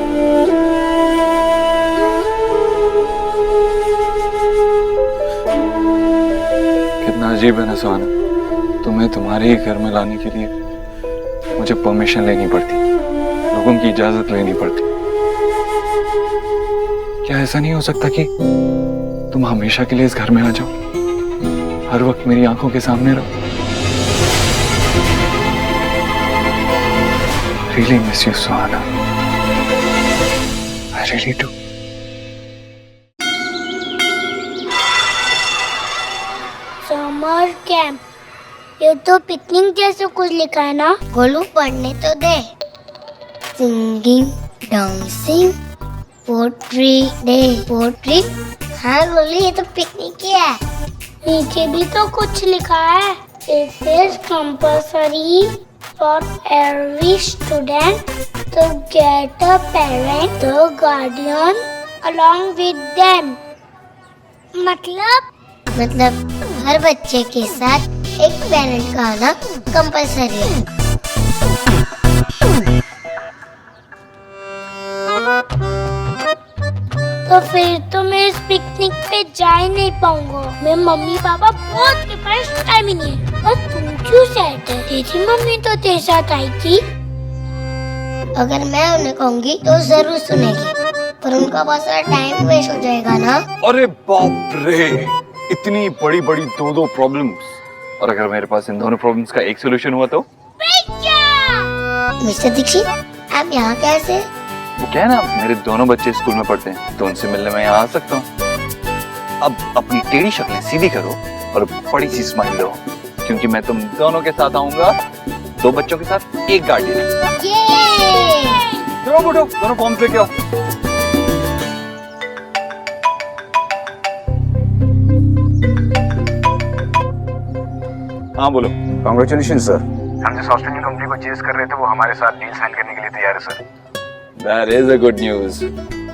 कितना अजीब है ना सुहाना, तुम्हें तुम्हारे ही घर में लाने के लिए मुझे परमिशन लेनी पड़ती, लोगों की इजाजत लेनी पड़ती। क्या ऐसा नहीं हो सकता कि तुम हमेशा के लिए इस घर में आ जाओ, हर वक्त मेरी आंखों के सामने रहो? Really miss you, Suhana. I really do. Summer camp, ये तो पिकनिक जैसे कुछ लिखा है ना। बोलू पढ़ने तो दे। Singing, dancing, poetry day. Poetry? हाँ बोली, ये तो पिकनिक ही है। नीचे भी तो कुछ लिखा है। It is compulsory for every student to get a parent or guardian along with them. मतलब हर बच्चे के साथ एक पेरेंट का आना कंपल्सरी है। तो फिर तो मैं इस पिकनिक पे जा ही नहीं पाऊंगा। मैं मम्मी पापा बहुत के पास टाइम ही नहीं है। और तुम क्यों सैड है? तेरी मम्मी तो तेरे साथ आई थी। अगर मैं उन्हें कहूँगी तो जरूर सुनेगी, पर उनका बहुत सारा टाइम वेस्ट हो जाएगा ना। अरे बाप रे, इतनी बड़ी बड़ी दो प्रॉब्लम्स, और अगर मेरे पास इन दोनों प्रॉब्लम्स का एक सोल्यूशन हुआ तो? मिस्टर दीक्षित, आप यहाँ कैसे? वो क्या है ना, मेरे दोनों बच्चे स्कूल में पढ़ते हैं तो उनसे मिलने मैं यहाँ आ सकता हूँ। अब अपनी टेढ़ी शक्लें सीधी करो और बड़ी सी स्माइल दो, क्योंकि मैं तुम दोनों के साथ आऊंगा, दो बच्चों के साथ एक गार्डियन। चलो बुढ़ो, दोनों फॉर्म्स लेके आओ। हाँ बोलो। कांग्रेचुलेशन सर, हम जिस ऑस्ट्रेलियन कंपनी को चेस कर रहे थे वो हमारे साथ डील साइन करने के लिए तैयार है sir. That is a good news.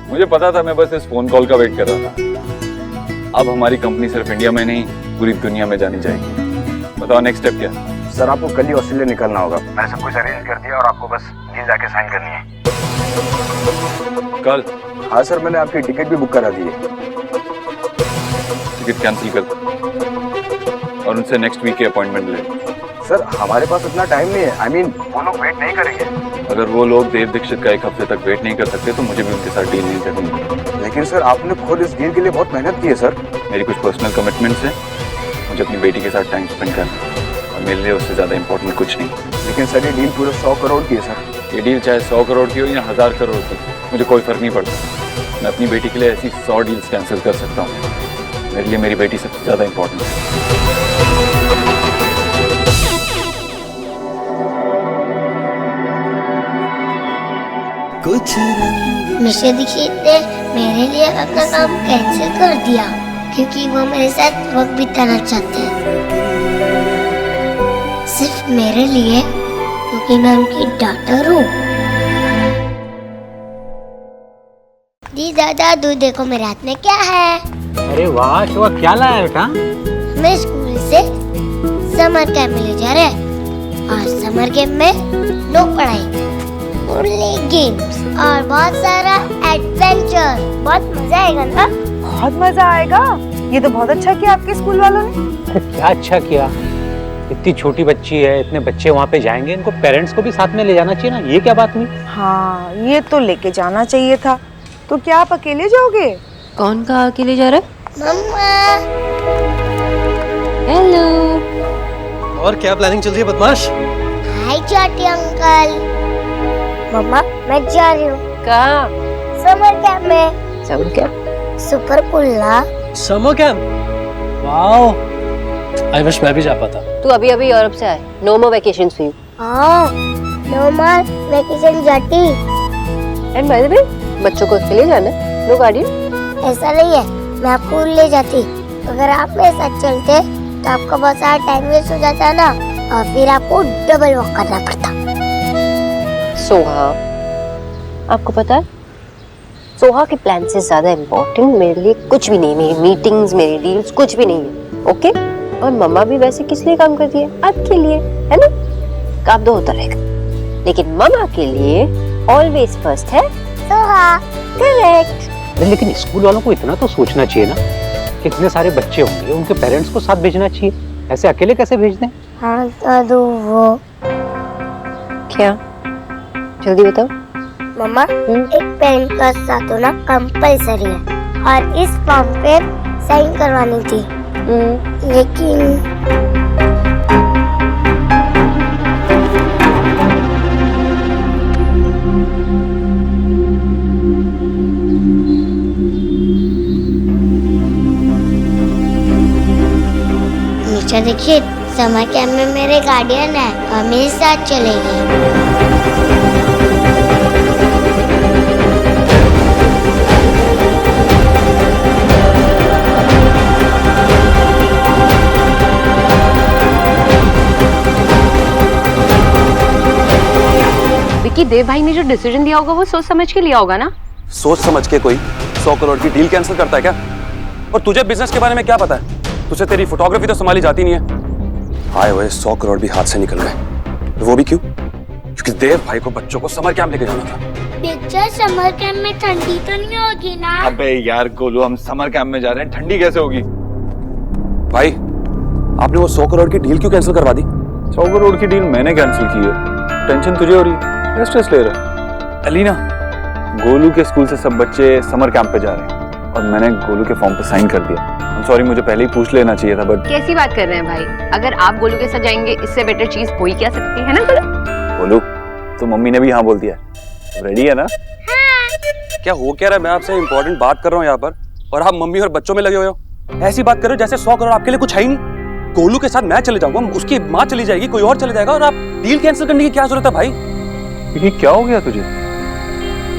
मुझे पता था, मैं बस इस फोन कॉल का वेट कर रहा था। अब हमारी कंपनी सिर्फ इंडिया में नहीं पूरी दुनिया में जानी जाएगी। बताओ नेक्स्ट स्टेप क्या? सर आपको कल ही ऑस्ट्रेलिया निकलना होगा। मैंने सब कुछ अरेंज कर दिया और आपको बस डील जाके साइन करनी है। कल? हाँ सर, मैंने आपकी टिकट भी बुक करा दी है। टिकट कैंसिल कर दो और उनसे नेक्स्ट वीक की अपॉइंटमेंट ले। सर हमारे पास इतना टाइम नहीं है। I mean, वो लोग वेट नहीं करेंगे। अगर वो लोग देव दीक्षित का एक हफ्ते तक वेट नहीं कर सकते तो मुझे भी उनके साथ डील नहीं करनी। लेकिन सर आपने खुद इस डील के लिए बहुत मेहनत की है सर। मेरी कुछ पर्सनल कमिटमेंट्स हैं, मुझे अपनी बेटी के साथ टाइम स्पेंड करना और मेरे लिए उससे ज़्यादा इम्पोर्टेंट कुछ नहीं। लेकिन सर ये डील पूरे 100 करोड़ की है सर। ये डील चाहे 100 करोड़ की हो या 1000 करोड़ की, मुझे कोई फर्क नहीं पड़ता। मैं अपनी बेटी के लिए ऐसी 100 डील्स कैंसिल कर सकता हूँ। मेरे लिए मेरी बेटी सबसे ज़्यादा इम्पोर्टेंट है। मिस्टर दीक्षित ने मेरे लिए अपना काम कैंसिल कर दिया क्योंकि वो मेरे साथ वक्त बिताना चाहते हैं, सिर्फ मेरे लिए, क्योंकि मैं उनकी डॉटर हूँ। दी दादा, दूध देखो मेरे हाथ में क्या है। अरे वाह शिवा, क्या लाया बेटा? हमें स्कूल से समर कैंप में ले जा रहे हैं और समर कैंप में नो पढ़ाई, ओनली गेम्स और बहुत सारा एडवेंचर। बहुत मजा आएगा ना? बहुत मजा आएगा। ये तो बहुत अच्छा किया आपके स्कूल वालों ने। क्या अच्छा किया? इतनी छोटी बच्ची है, इतने बच्चे वहाँ पे जाएंगे, इनको पेरेंट्स को भी साथ में ले जाना चाहिए ना। ये क्या बात हुई? हाँ, ये तो लेके जाना चाहिए था। तो क्या आप अकेले जाओगे? कौन कहा अकेले जा रहा है? मम्मा। हेलो। और क्या प्लानिंग चल रही है बदमाश? हाय छोटे अंकल। मम्मा मैं जा रही हूँ। कहाँ? समर कैंप में। Summer camp? सुपर कुल्ला। Summer camp? Wow, I wish मैं भी जा पाता। तू अभी अभी यूरोप से आए, no more vacation for you. हाँ, नो मोर वेकेशन जाती। एंड बाय द वे, बच्चों को अकेले जाना है, नो गार्डियन? ऐसा नहीं है, मैं आपको ले जाती। अगर आप मेरे साथ चलते तो आपका बहुत सारा टाइम वेस्ट हो जाता ना, और फिर आपको डबल वॉक करना पड़ता। सोहा, आपको पता है सोहा के प्लान से ज्यादा इम्पोर्टेंट मेरे लिए कुछ भी नहीं, मेरी मीटिंग्स, मेरी डील्स कुछ भी नहीं है, ओके? और मम्मा भी वैसे किस लिए काम करती है? आपके लिए, है ना? काम तो होता रहेगा, लेकिन मम्मा के लिए ऑलवेज फर्स्ट है सोहा। करेक्ट। लेकिन स्कूल वालों को इतना तो सोचना चाहिए ना, कितने सारे बच्चे होंगे, उनके पेरेंट्स को साथ भेजना चाहिए, ऐसे अकेले कैसे भेज दें? हाँ दादू, वो क्या? जल्दी बताओ। मम्मा, एक पेन का साथ होना कंपलसरी है और इस फॉर्म पे साइन करवानी थी, लेकिन नीचे देखिए, समर कैंप में मेरे गार्डियन है और मेरे साथ चलेगी। कि देव भाई ने जो डिसीजन दिया होगा वो सोच समझ के लिया होगा ना? सोच समझ के कोई 100 करोड़ की डील कैंसिल करता है क्या? और तुझे बिजनेस के बारे में क्या पता है? तुझे तेरी फोटोग्राफी तो संभाली जाती नहीं है। आए हुए 100 करोड़ भी हाथ से निकल गए, वो भी क्यों? क्योंकि देव भाई को बच्चों को समर कैंप लेके जाना था। पिक्चर समर कैंप में ठंडी तो नहीं होगी ना? अबे यार गोलू, हम समर कैंप में जा रहे हैं, ठंडी कैसे होगी? भाई, आपने वो 100 करोड़ की डील क्यों कैंसिल करवा दी? 100 करोड़ की डील मैंने कैंसिल की है, टेंशन तुझे हो रही है, स्ट्रेस ले रहा है। अलीना, गोलू के स्कूल से सब बच्चे समर कैंप पे जा रहे हैं और मैंने गोलू के फॉर्म पे साइन कर दिया। I'm sorry, मुझे पहले ही पूछ लेना चाहिए था, बट कैसी बात कर रहे हैं भाई? अगर आप गोलू के साथ जाएंगे इससे बेटर चीज हो ही क्या सकती है ना गोलू? गोलू, तो मम्मी ने भी हाँ बोल दिया, रेडी है ना? क्या हो क्या रहा है? मैं आपसे इंपॉर्टेंट बात कर रहा हूँ यहाँ पर और आप मम्मी और बच्चों में लगे हुए हो। ऐसी बात कर रहे हो जैसे 100 करोड़ आपके लिए कुछ है ही नहीं। गोलू के साथ मैं चले जाऊंगा, उसकी माँ चली जाएगी, कोई और चले जाएगा, और आप डील कैंसिल करने की क्या जरूरत है भाई? ये क्या हो गया तुझे?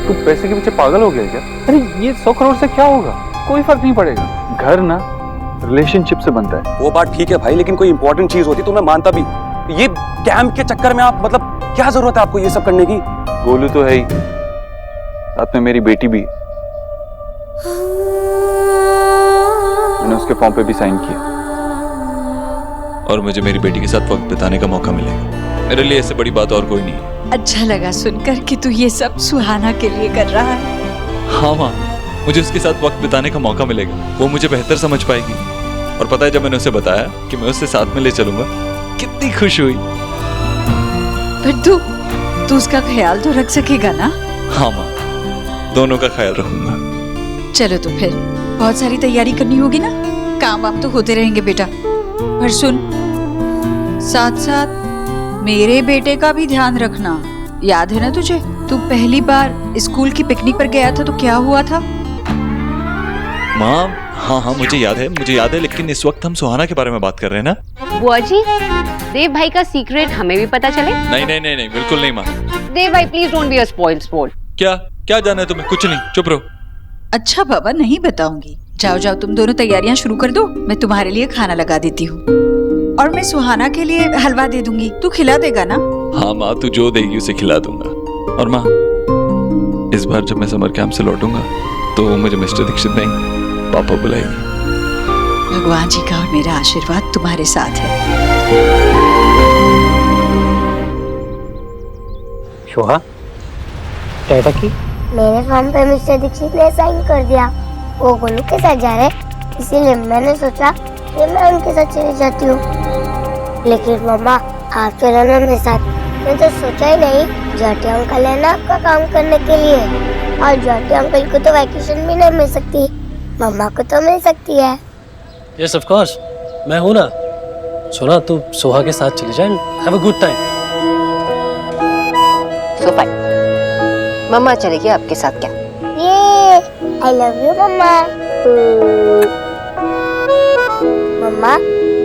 तू पैसे के पीछे पागल हो गया क्या? अरे ये 100 करोड़ से क्या होगा, कोई फर्क नहीं पड़ेगा। घर ना रिलेशनशिप से बनता है। वो बात ठीक है भाई, लेकिन कोई इंपॉर्टेंट चीज होती तो मैं मानता भी। ये कैंप के चक्कर में आप, मतलब क्या जरूरत है आपको ये सब करने की? गोलू तो है ही, साथ में मेरी बेटी भी, मैंने उसके फॉर्म पे भी साइन किया और मुझे मेरी बेटी के साथ वक्त बिताने का मौका मिलेगा। मेरे लिए इससे बड़ी बात और कोई नहीं है। अच्छा लगा सुनकर कि तू ये सब सुहाना के लिए कर रहा है। हाँ माँ, मुझे उसके साथ वक्त बिताने का मौका मिलेगा, वो मुझे बेहतर समझ पाएगी। और पता है, जब मैंने उसे बताया कि मैं उससे साथ में ले चलूंगा, कितनी खुश हुई। पर तू उसका ख्याल तो रख सकेगा ना? हाँ माँ, दोनों का ख्याल रखूंगा। चलो तो फिर बहुत सारी तैयारी करनी होगी ना, काम वाम तो होते रहेंगे बेटा। पर सुन, साथ साथ मेरे बेटे का भी ध्यान रखना। याद है ना तुझे, तू पहली बार स्कूल की पिकनिक पर गया था तो क्या हुआ था? माँ, हाँ मुझे याद है, लेकिन इस वक्त हम सुहाना के बारे में बात कर रहे हैं ना। बुआ जी, देव भाई का सीक्रेट हमें भी पता चले? नहीं, बिल्कुल नहीं माँ। देव भाई please don't be a spoiled sport. क्या जाना है तुम्हें? कुछ नहीं, चुप रहो। अच्छा बाबा, नहीं बताऊंगी। जाओ तुम दोनों तैयारियां शुरू कर दो, मैं तुम्हारे लिए खाना लगा देती हूँ और मैं सुहाना के लिए हलवा दे दूंगी, तू खिला देगा ना? हाँ माँ, तू जो देगी उसे खिला दूंगा। और माँ, इस बार जब मैं समर कैंप से लौटूंगा तो मुझे मिस्टर दीक्षित नहीं, पापा बुलाएंगे। भगवान जी का और मेरा आशीर्वाद तुम्हारे साथ है। शोहा, टाटा की मेरे फॉर्म पे मिस्टर दीक्षित ने साइन कर दिया। वो गोलू के साथ जा रहे, इसीलिए मैंने सोचा कि मैं उनके साथ चली जाती हूँ। लेकिन मम्मा, आप चलो ना मेरे साथ। मैं तो सोचा ही नहीं, जाटी अंकल है ना आपका काम करने के लिए, और जाटी अंकल को तो वैकेशन भी नहीं मिल सकती, मम्मा को तो मिल सकती है। यस ऑफ कोर्स, मैं हूँ ना। सुना, तू सोहा के साथ चली जाए, have a good time. So fine, मम्मा चलेगी आपके साथ क्या? ये आई लव यू मम्मा। मम्मा,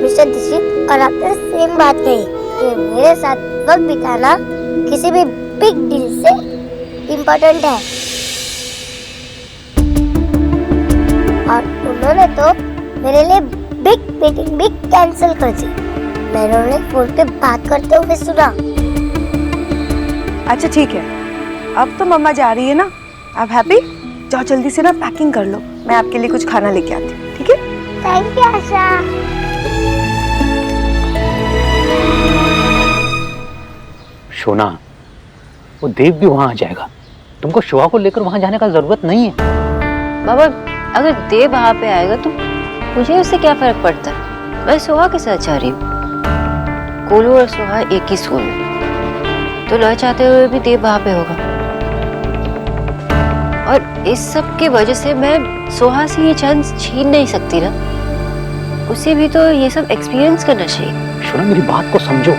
मिस्टर दीक्षित और आपने सेम बात कही कि मेरे साथ वक्त बिताना किसी भी बिग डील से इम्पोर्टेंट है। और उन्होंने तो मेरे लिए बिग मीटिंग भी कैंसिल कर दी। मैंने उन्हें फोन पे बात करते हुए सुना। अच्छा ठीक है, अब तो मम्मा जा रही है ना, आप हैप्पी? जाओ जल्दी से ना पैकिंग कर लो, मैं आपके लिए कुछ खाना लेके आती हूँ, ठीक है? थैंक यू आशा। शोना, वो देव भी वहां आ जाएगा। तुमको शोभा को लेकर वहां जाने का जरूरत नहीं है। बाबा, अगर देव वहां पे आएगा तो मुझे उससे क्या फर्क पड़ता है? मैं सोहा के साथ जा रही हूँ। कोलू और सोहा एक ही स्कूल में, तो न चाहते हुए भी देव वहां पे होगा। और इस सब की वजह से मैं सोहा से ये चांस छीन नहीं सकती ना। उसे भी तो ये सब एक्सपीरियंस करना चाहिए। शोना, मेरी बात को समझो।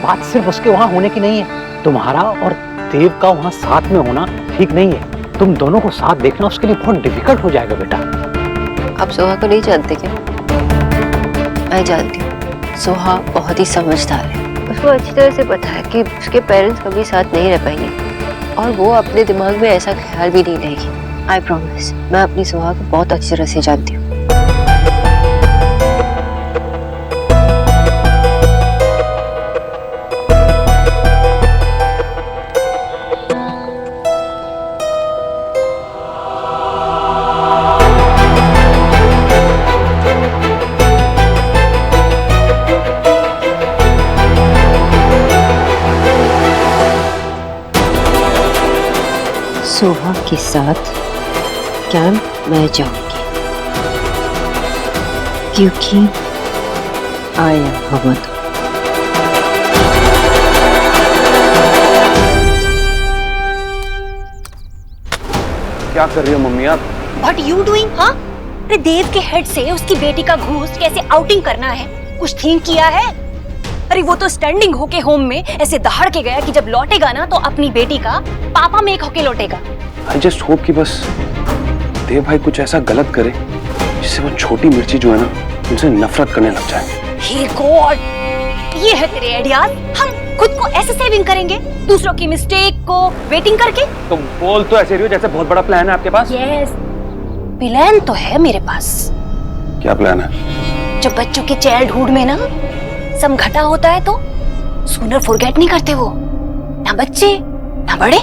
बात सिर्फ उसके वहां होने की नहीं है, तुम्हारा और देव का वहां साथ में होना ठीक नहीं है। तुम दोनों को साथ देखना उसके लिए बहुत डिफिकल्ट हो जाएगा बेटा। आप सोहा को नहीं जानते क्या? मैं जानती हूँ। सोहा बहुत ही समझदार है। उसको अच्छी तरह से पता है कि उसके पेरेंट्स कभी साथ नहीं रह पाएंगे, और वो अपने दिमाग में ऐसा ख्याल भी नहीं लेगी। आई प्रॉमिस, मैं अपनी सोहा को बहुत अच्छी तरह से जानती हूँ। सोहा के साथ कैंप मैं जाऊंगी, क्योंकि आई एम हवा। क्या कर रही हो मम्मी आप? What you doing? हाँ, अरे देव के हेड से उसकी बेटी का घूस कैसे आउटिंग करना है, कुछ थिंक किया है? अरे वो तो स्टैंडिंग होके होम में ऐसे दहाड़ के गया कि जब लौटेगा ना तो अपनी बेटी का पापा मेक होके लौटेगा। आई जस्ट होप कि बस देव भाई कुछ ऐसा गलत करे जिससे वो छोटी मिर्ची जो है ना उनसे नफरत करने लग जाए। हे गॉड, ये है तेरे आइडियाज? हम खुद को ऐसे सेविंग करेंगे दूसरों की मिस्टेक को वेटिंग करके? तुम बोल तो ऐसे रही हो जैसे बहुत बड़ा प्लान है आपके पास। यस, प्लान तो है मेरे पास। क्या प्लान है? जब बच्चों की चाइल्डहुड में ना सम घटा होता है तो सूनर फॉरगेट नहीं करते वो, ना बच्चे ना बड़े।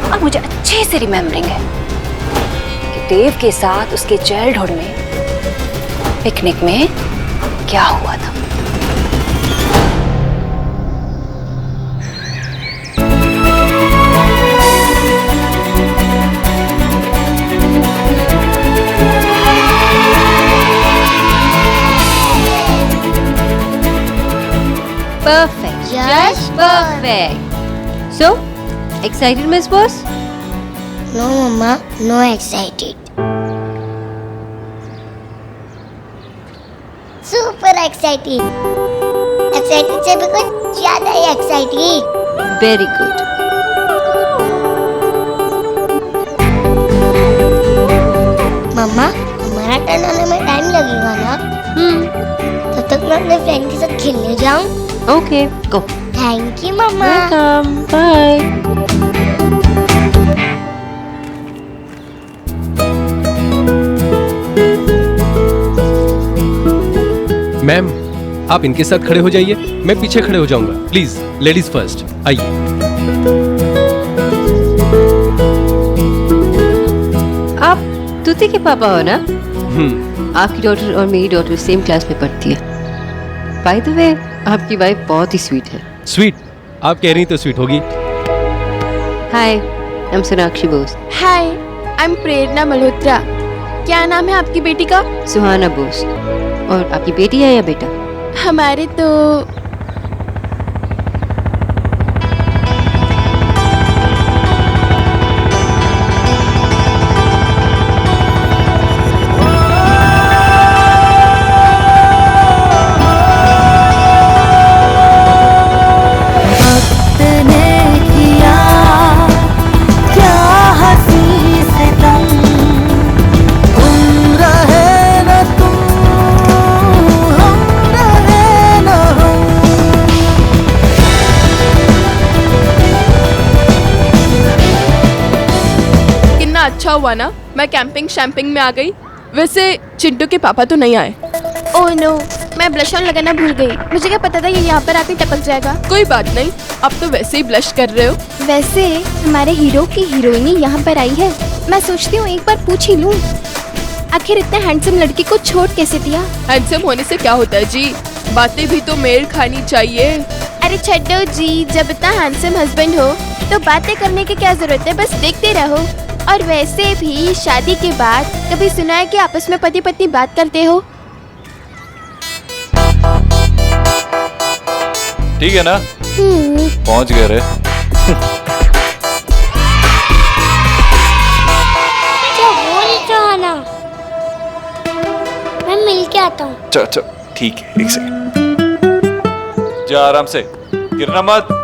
और मुझे अच्छे से रिमेम्बरिंग है कि देव के साथ उसके चाइल्डहुड में पिकनिक में क्या हुआ था। Perfect. Just perfect. So, excited, Miss Boss? No, Mama, no excited. Super excited. Excited से भी कुछ ज़्यादा ही excited. Very good. मम्मा, हमारा टर्न आने में टाइम लगेगा ना? तब तक मैं अपने फ्रेंड के साथ खेलने जाऊँ? Okay, go. Thank you, Mama. Welcome. Bye. Ma'am, आप इनके साथ खड़े हो जाइए, मैं पीछे खड़े हो जाऊंगा। Please, ladies first. आइए। आप तूती के पापा हो ना? आपकी डॉटर और मेरी डॉटर सेम क्लास में पढ़ती है। बाय द वे, आपकी वाइफ बहुत ही स्वीट है। स्वीट? आप कह रही तो स्वीट होगी। Hi, I am Sonakshi Bose. Hi, I am Prerna Malhotra. क्या नाम है आपकी बेटी का? सुहाना बोस। और आपकी बेटी है या बेटा? हमारे तो तुम रहे न तुम हुआ ना, मैं कैंपिंग शैम्पिंग में आ गई। वैसे चिंटू के पापा तो नहीं आए। ओह नो, मैं ब्लश ऑन लगाना भूल गई। मुझे क्या पता था ये यहाँ पर आके टपक जाएगा। कोई बात नहीं, अब तो वैसे ही ब्लश कर रहे हो। वैसे हमारे हीरो की हीरोइनी यहाँ पर आई है, मैं सोचती हूँ एक बार पूछ ही लूँ, आखिर इतने हैंडसम लड़की को छोड़ कैसे दिया। हैंडसम होने से क्या होता है जी, बातें भी तो मेल खानी चाहिए। अरे छड्डो जी, जब इतना हैंडसम हस्बैंड हो तो बातें करने की क्या जरूरत है, बस देखते रहो। और वैसे भी शादी के बाद कभी सुना है कि आपस में पति पत्नी बात करते हो? ठीक है ना, पहुंच गए रे। क्या हो रहा है ना, मैं मिल के आता हूँ। चल ठीक है, एक सेकंड। जा आराम से, गिरना मत।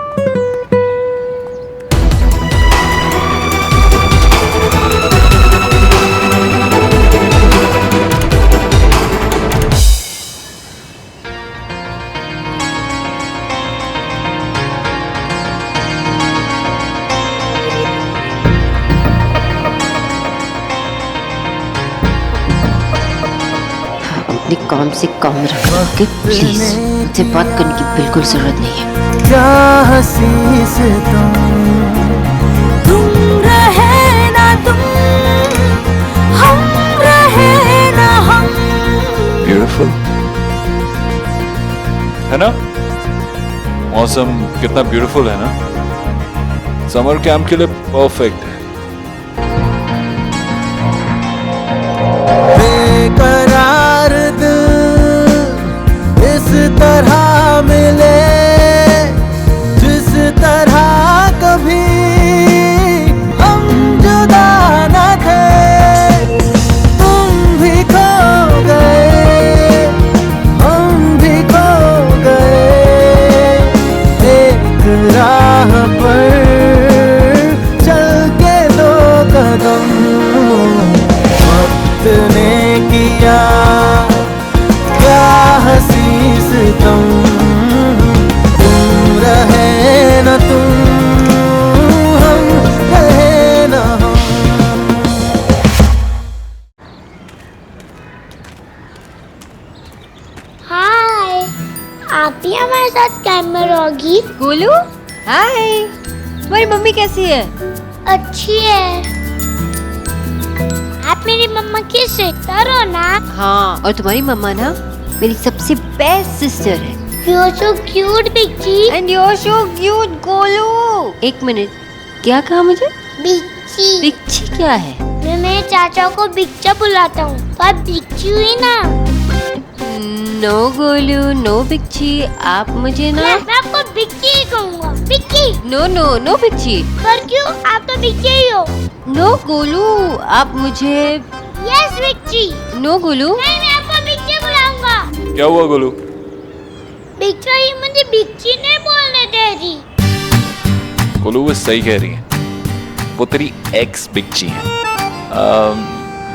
अपने काम से काम रखो, ओके? प्लीज, मुझसे बात करने की बिल्कुल जरूरत नहीं है। क्या हंसी से तुम रहे ना तुम, हम रहे ना हम। ब्यूटीफुल है ना, मौसम कितना ब्यूटीफुल है ना, समर कैंप के लिए परफेक्ट है। बेकरार दिल इस तरह मिले जिस तरह कभी हम जुदा न थे। तुम भी खो गए, हम भी खो गए, एक राह पर चल के दो कदम वक्त ने किया क्या हंसी सितम। तुम रहे न तुम, हम रहे न हम। हाय, आप ही हमारे साथ कैंप में रहोगी? गोलू, हाय। तुम्हारी मम्मी कैसी है? अच्छी है। आप मेरी मम्मा की सिस्टर हो ना? हाँ, और तुम्हारी मम्मा ना मेरी सबसे बेस्ट सिस्टर है। You're so cute, बिच्ची। And you're so cute, Golu. एक मिनट, क्या कहा मुझे? बिच्ची। बिच्ची क्या है? मैं मेरे चाचा को बिच्चा बुलाता हूँ, तो आप बिच्ची हुई ना? नो गोलू, नो बिच्ची, आप मुझे ना। मैं आपको बिच्ची ही कहूँगा, बिच्ची। नो नो नो बिच्ची। पर क्यों, आप तो बिच्ची ही हो। नो गोलू, आप मुझे। यस बिच्ची। नो गोलू। नहीं, मैं आपको बिच्ची बुलाऊंगा। क्या हुआ गोलू? बिच्चा ही मुझे बिच्ची नहीं बोलने दे रही। गोलू वो सही कह रही है, वो तेरी एक्स बिच्ची है।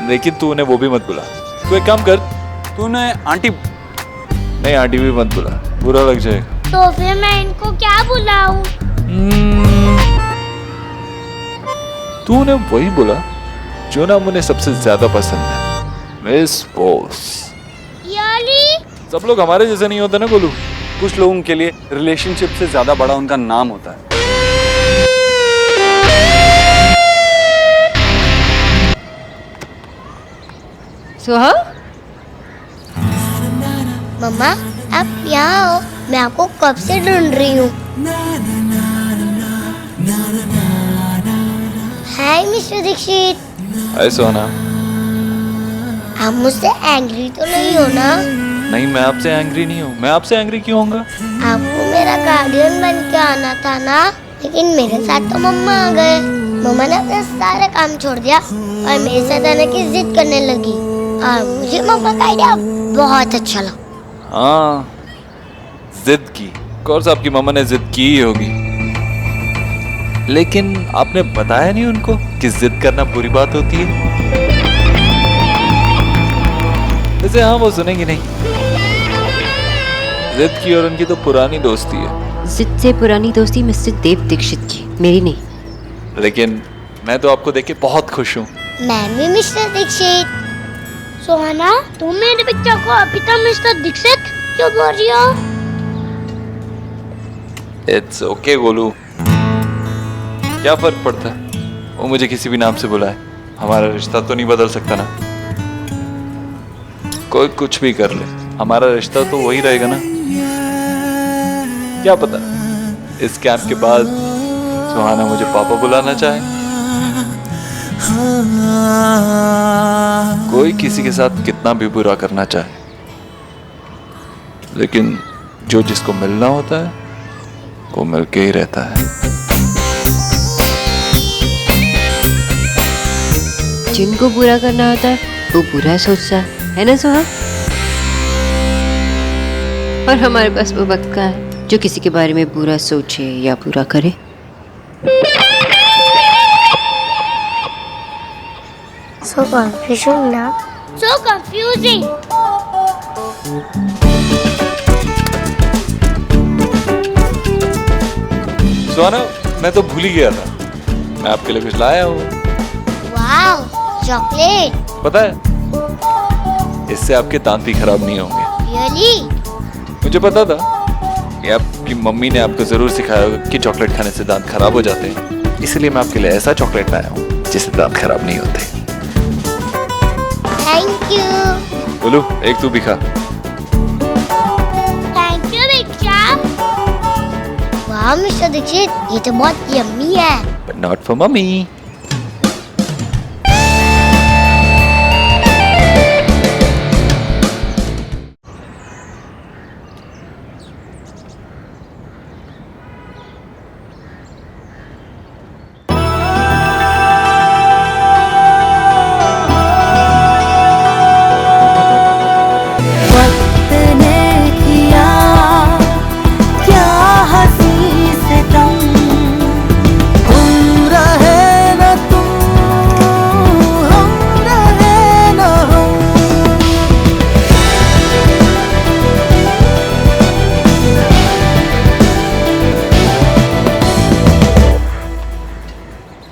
लेकिन तू उन्हें वो भी मत बुला। तू एक काम कर, तू उन्हें आंटी, नहीं आंटी भी मत बुला, बुरा लग जाएगा। तो फिर मैं इनको क्या बुलाऊं? तू उन्हें वही बुला जो ना मुझे सबसे ज्यादा पसंद है, मिस बोस। सब लोग हमारे जैसे नहीं होते ना गोलू, कुछ लोगों के लिए रिलेशनशिप से ज्यादा बड़ा उनका नाम होता है। सोहा, मम्मा आप यहाँ हो, मैं आपको कब से ढूंढ रही हूँ। हाय मिस्टर दीक्षित। हाय सोना। आप मुझसे एंग्री तो नहीं हो ना? नहीं, मैं आपसे एंग्री नहीं हूँ। मैं आपसे एंग्री क्यों होऊंगा? आपको मेरा गार्डियन बन के आना था ना, लेकिन मेरे साथ तो मम्मा आ गए। मम्मा ने अपने सारे काम छोड़ दिया और मेरे साथ आने की जिद करने लगी, और मुझे मम्मा का आइडिया बहुत अच्छा लगा। हाँ, जिद की। कोर्स आपकी मम्मा ने जिद की ही होगी, लेकिन आपने बताया नहीं उनको कि जिद करना बुरी बात होती है। वैसे हाँ, वो सुनेंगी नहीं। जिद की और उनकी तो पुरानी दोस्ती है। जिद से पुरानी दोस्ती मिस्टर देव दीक्षित की, मेरी नहीं। लेकिन मैं तो आपको देख के बहुत खुश हूँ। मैं भी मिस्टर दीक्षित। सुहाना, तुम मेरे बच्चा को अभी तक मिस्टर दीक्षित क्यों बोल रही हो? इट्स ओके गोलू, क्या फर्क पड़ता है वो मुझे किसी भी नाम से बुलाए, हमारा रिश्ता तो नहीं बदल सकता ना। कोई कुछ भी कर ले, हमारा रिश्ता तो वही रहेगा ना। क्या पता इस कैंप के बाद सुहाना मुझे पापा बुलाना चाहे। कोई किसी के साथ कितना भी बुरा करना चाहे, लेकिन जो जिसको मिलना होता है वो मिलके ही रहता है। जिनको बुरा करना होता है वो बुरा सोचता है ना सुहा? और हमारे पास वो वक्त का है जो किसी के बारे में बुरा सोचे या बुरा करे। So confusing ना? So confusing. सुहाना, मैं तो भूल ही गया था, मैं आपके लिए कुछ लाया हूँ। वाव, चॉकलेट। पता है इससे आपके दांत भी खराब नहीं होंगे। Really? मुझे पता था कि आपकी मम्मी ने आपको जरूर सिखाया होगा कि चॉकलेट खाने से दांत खराब हो जाते हैं, इसलिए मैं आपके लिए ऐसा चॉकलेट लाया हूँ जिससे दांत खराब नहीं होते। Thank you. बोलो, एक तू भी खा। Thank you, Bitta. वाह मिस्टर दीक्षित, ये तो बहुत यम्मी है। But not for mummy.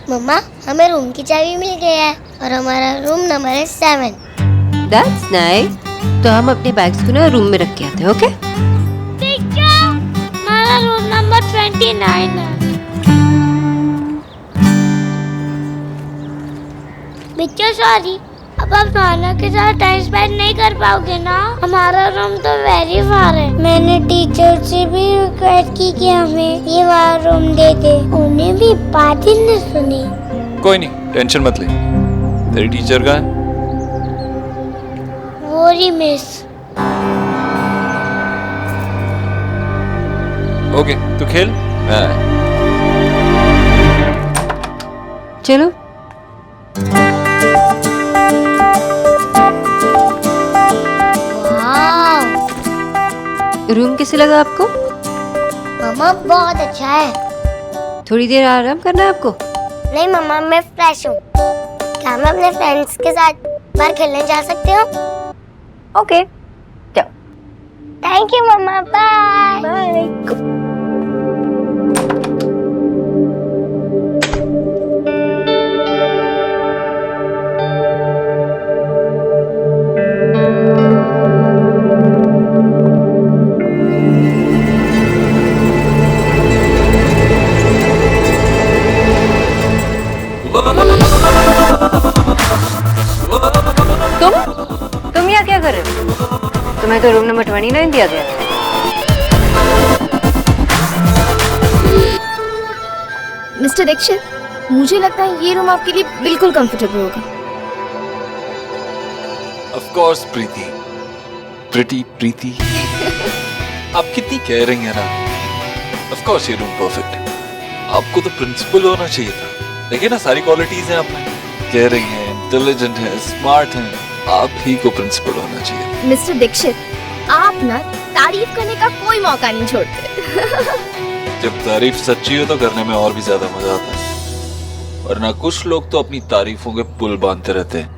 मम्मा, हमें रूम की चाबी मिल गई है और हमारा रूम नंबर है 7। That's nice. तो हम अपने बैग्स को ना रूम में रख के आते हैं, ओके? हमारा रूम नंबर 29 है। बिट्टा सॉरी, अब आप नाना के साथ टाइम स्पेंड नहीं कर पाओगे ना? हमारा रूम तो वेरी फार है। मैंने टीचर से भी रिक्वेस्ट की कि हमें ये वाला रूम दे दे, उन्हें भी बात ही नहीं सुनी। कोई नहीं, टेंशन मत ले। तेरी टीचर का है? वो ही मिस। ओके, तू खेल, मैं आया। चलो। रूम कैसे लगा आपको? मम्मा बहुत अच्छा है। थोड़ी देर आराम करना है आपको? नहीं मम्मा, मैं फ्रेश हूँ। क्या मैं अपने फ्रेंड्स के साथ बाहर खेलने जा सकती हूँ? ओके, जाओ। Thank you mama, bye. Bye. तुम यहाँ क्या कर रहे हो? तुम्हें तो रूम नंबर 29 दिया गया। मिस्टर दीक्षित, मुझे लगता है ये रूम आपके लिए बिल्कुल कंफर्टेबल होगा। Of course, प्रीति, प्रीति। आप कितनी कह रही हैं ना? Of course ये रूम परफेक्ट है। आपको तो प्रिंसिपल होना चाहिए था। देखिए ना, सारी क्वालिटीज हैं आप में। कह रही हैं, इंटेलिजेंट है, स्मार्ट है, आप ही को प्रिंसिपल होना चाहिए। मिस्टर दीक्षित, आप ना तारीफ करने का कोई मौका नहीं छोड़ते। जब तारीफ सच्ची हो तो करने में और भी ज्यादा मजा आता है, वरना कुछ लोग तो अपनी तारीफों के पुल बांधते रहते हैं।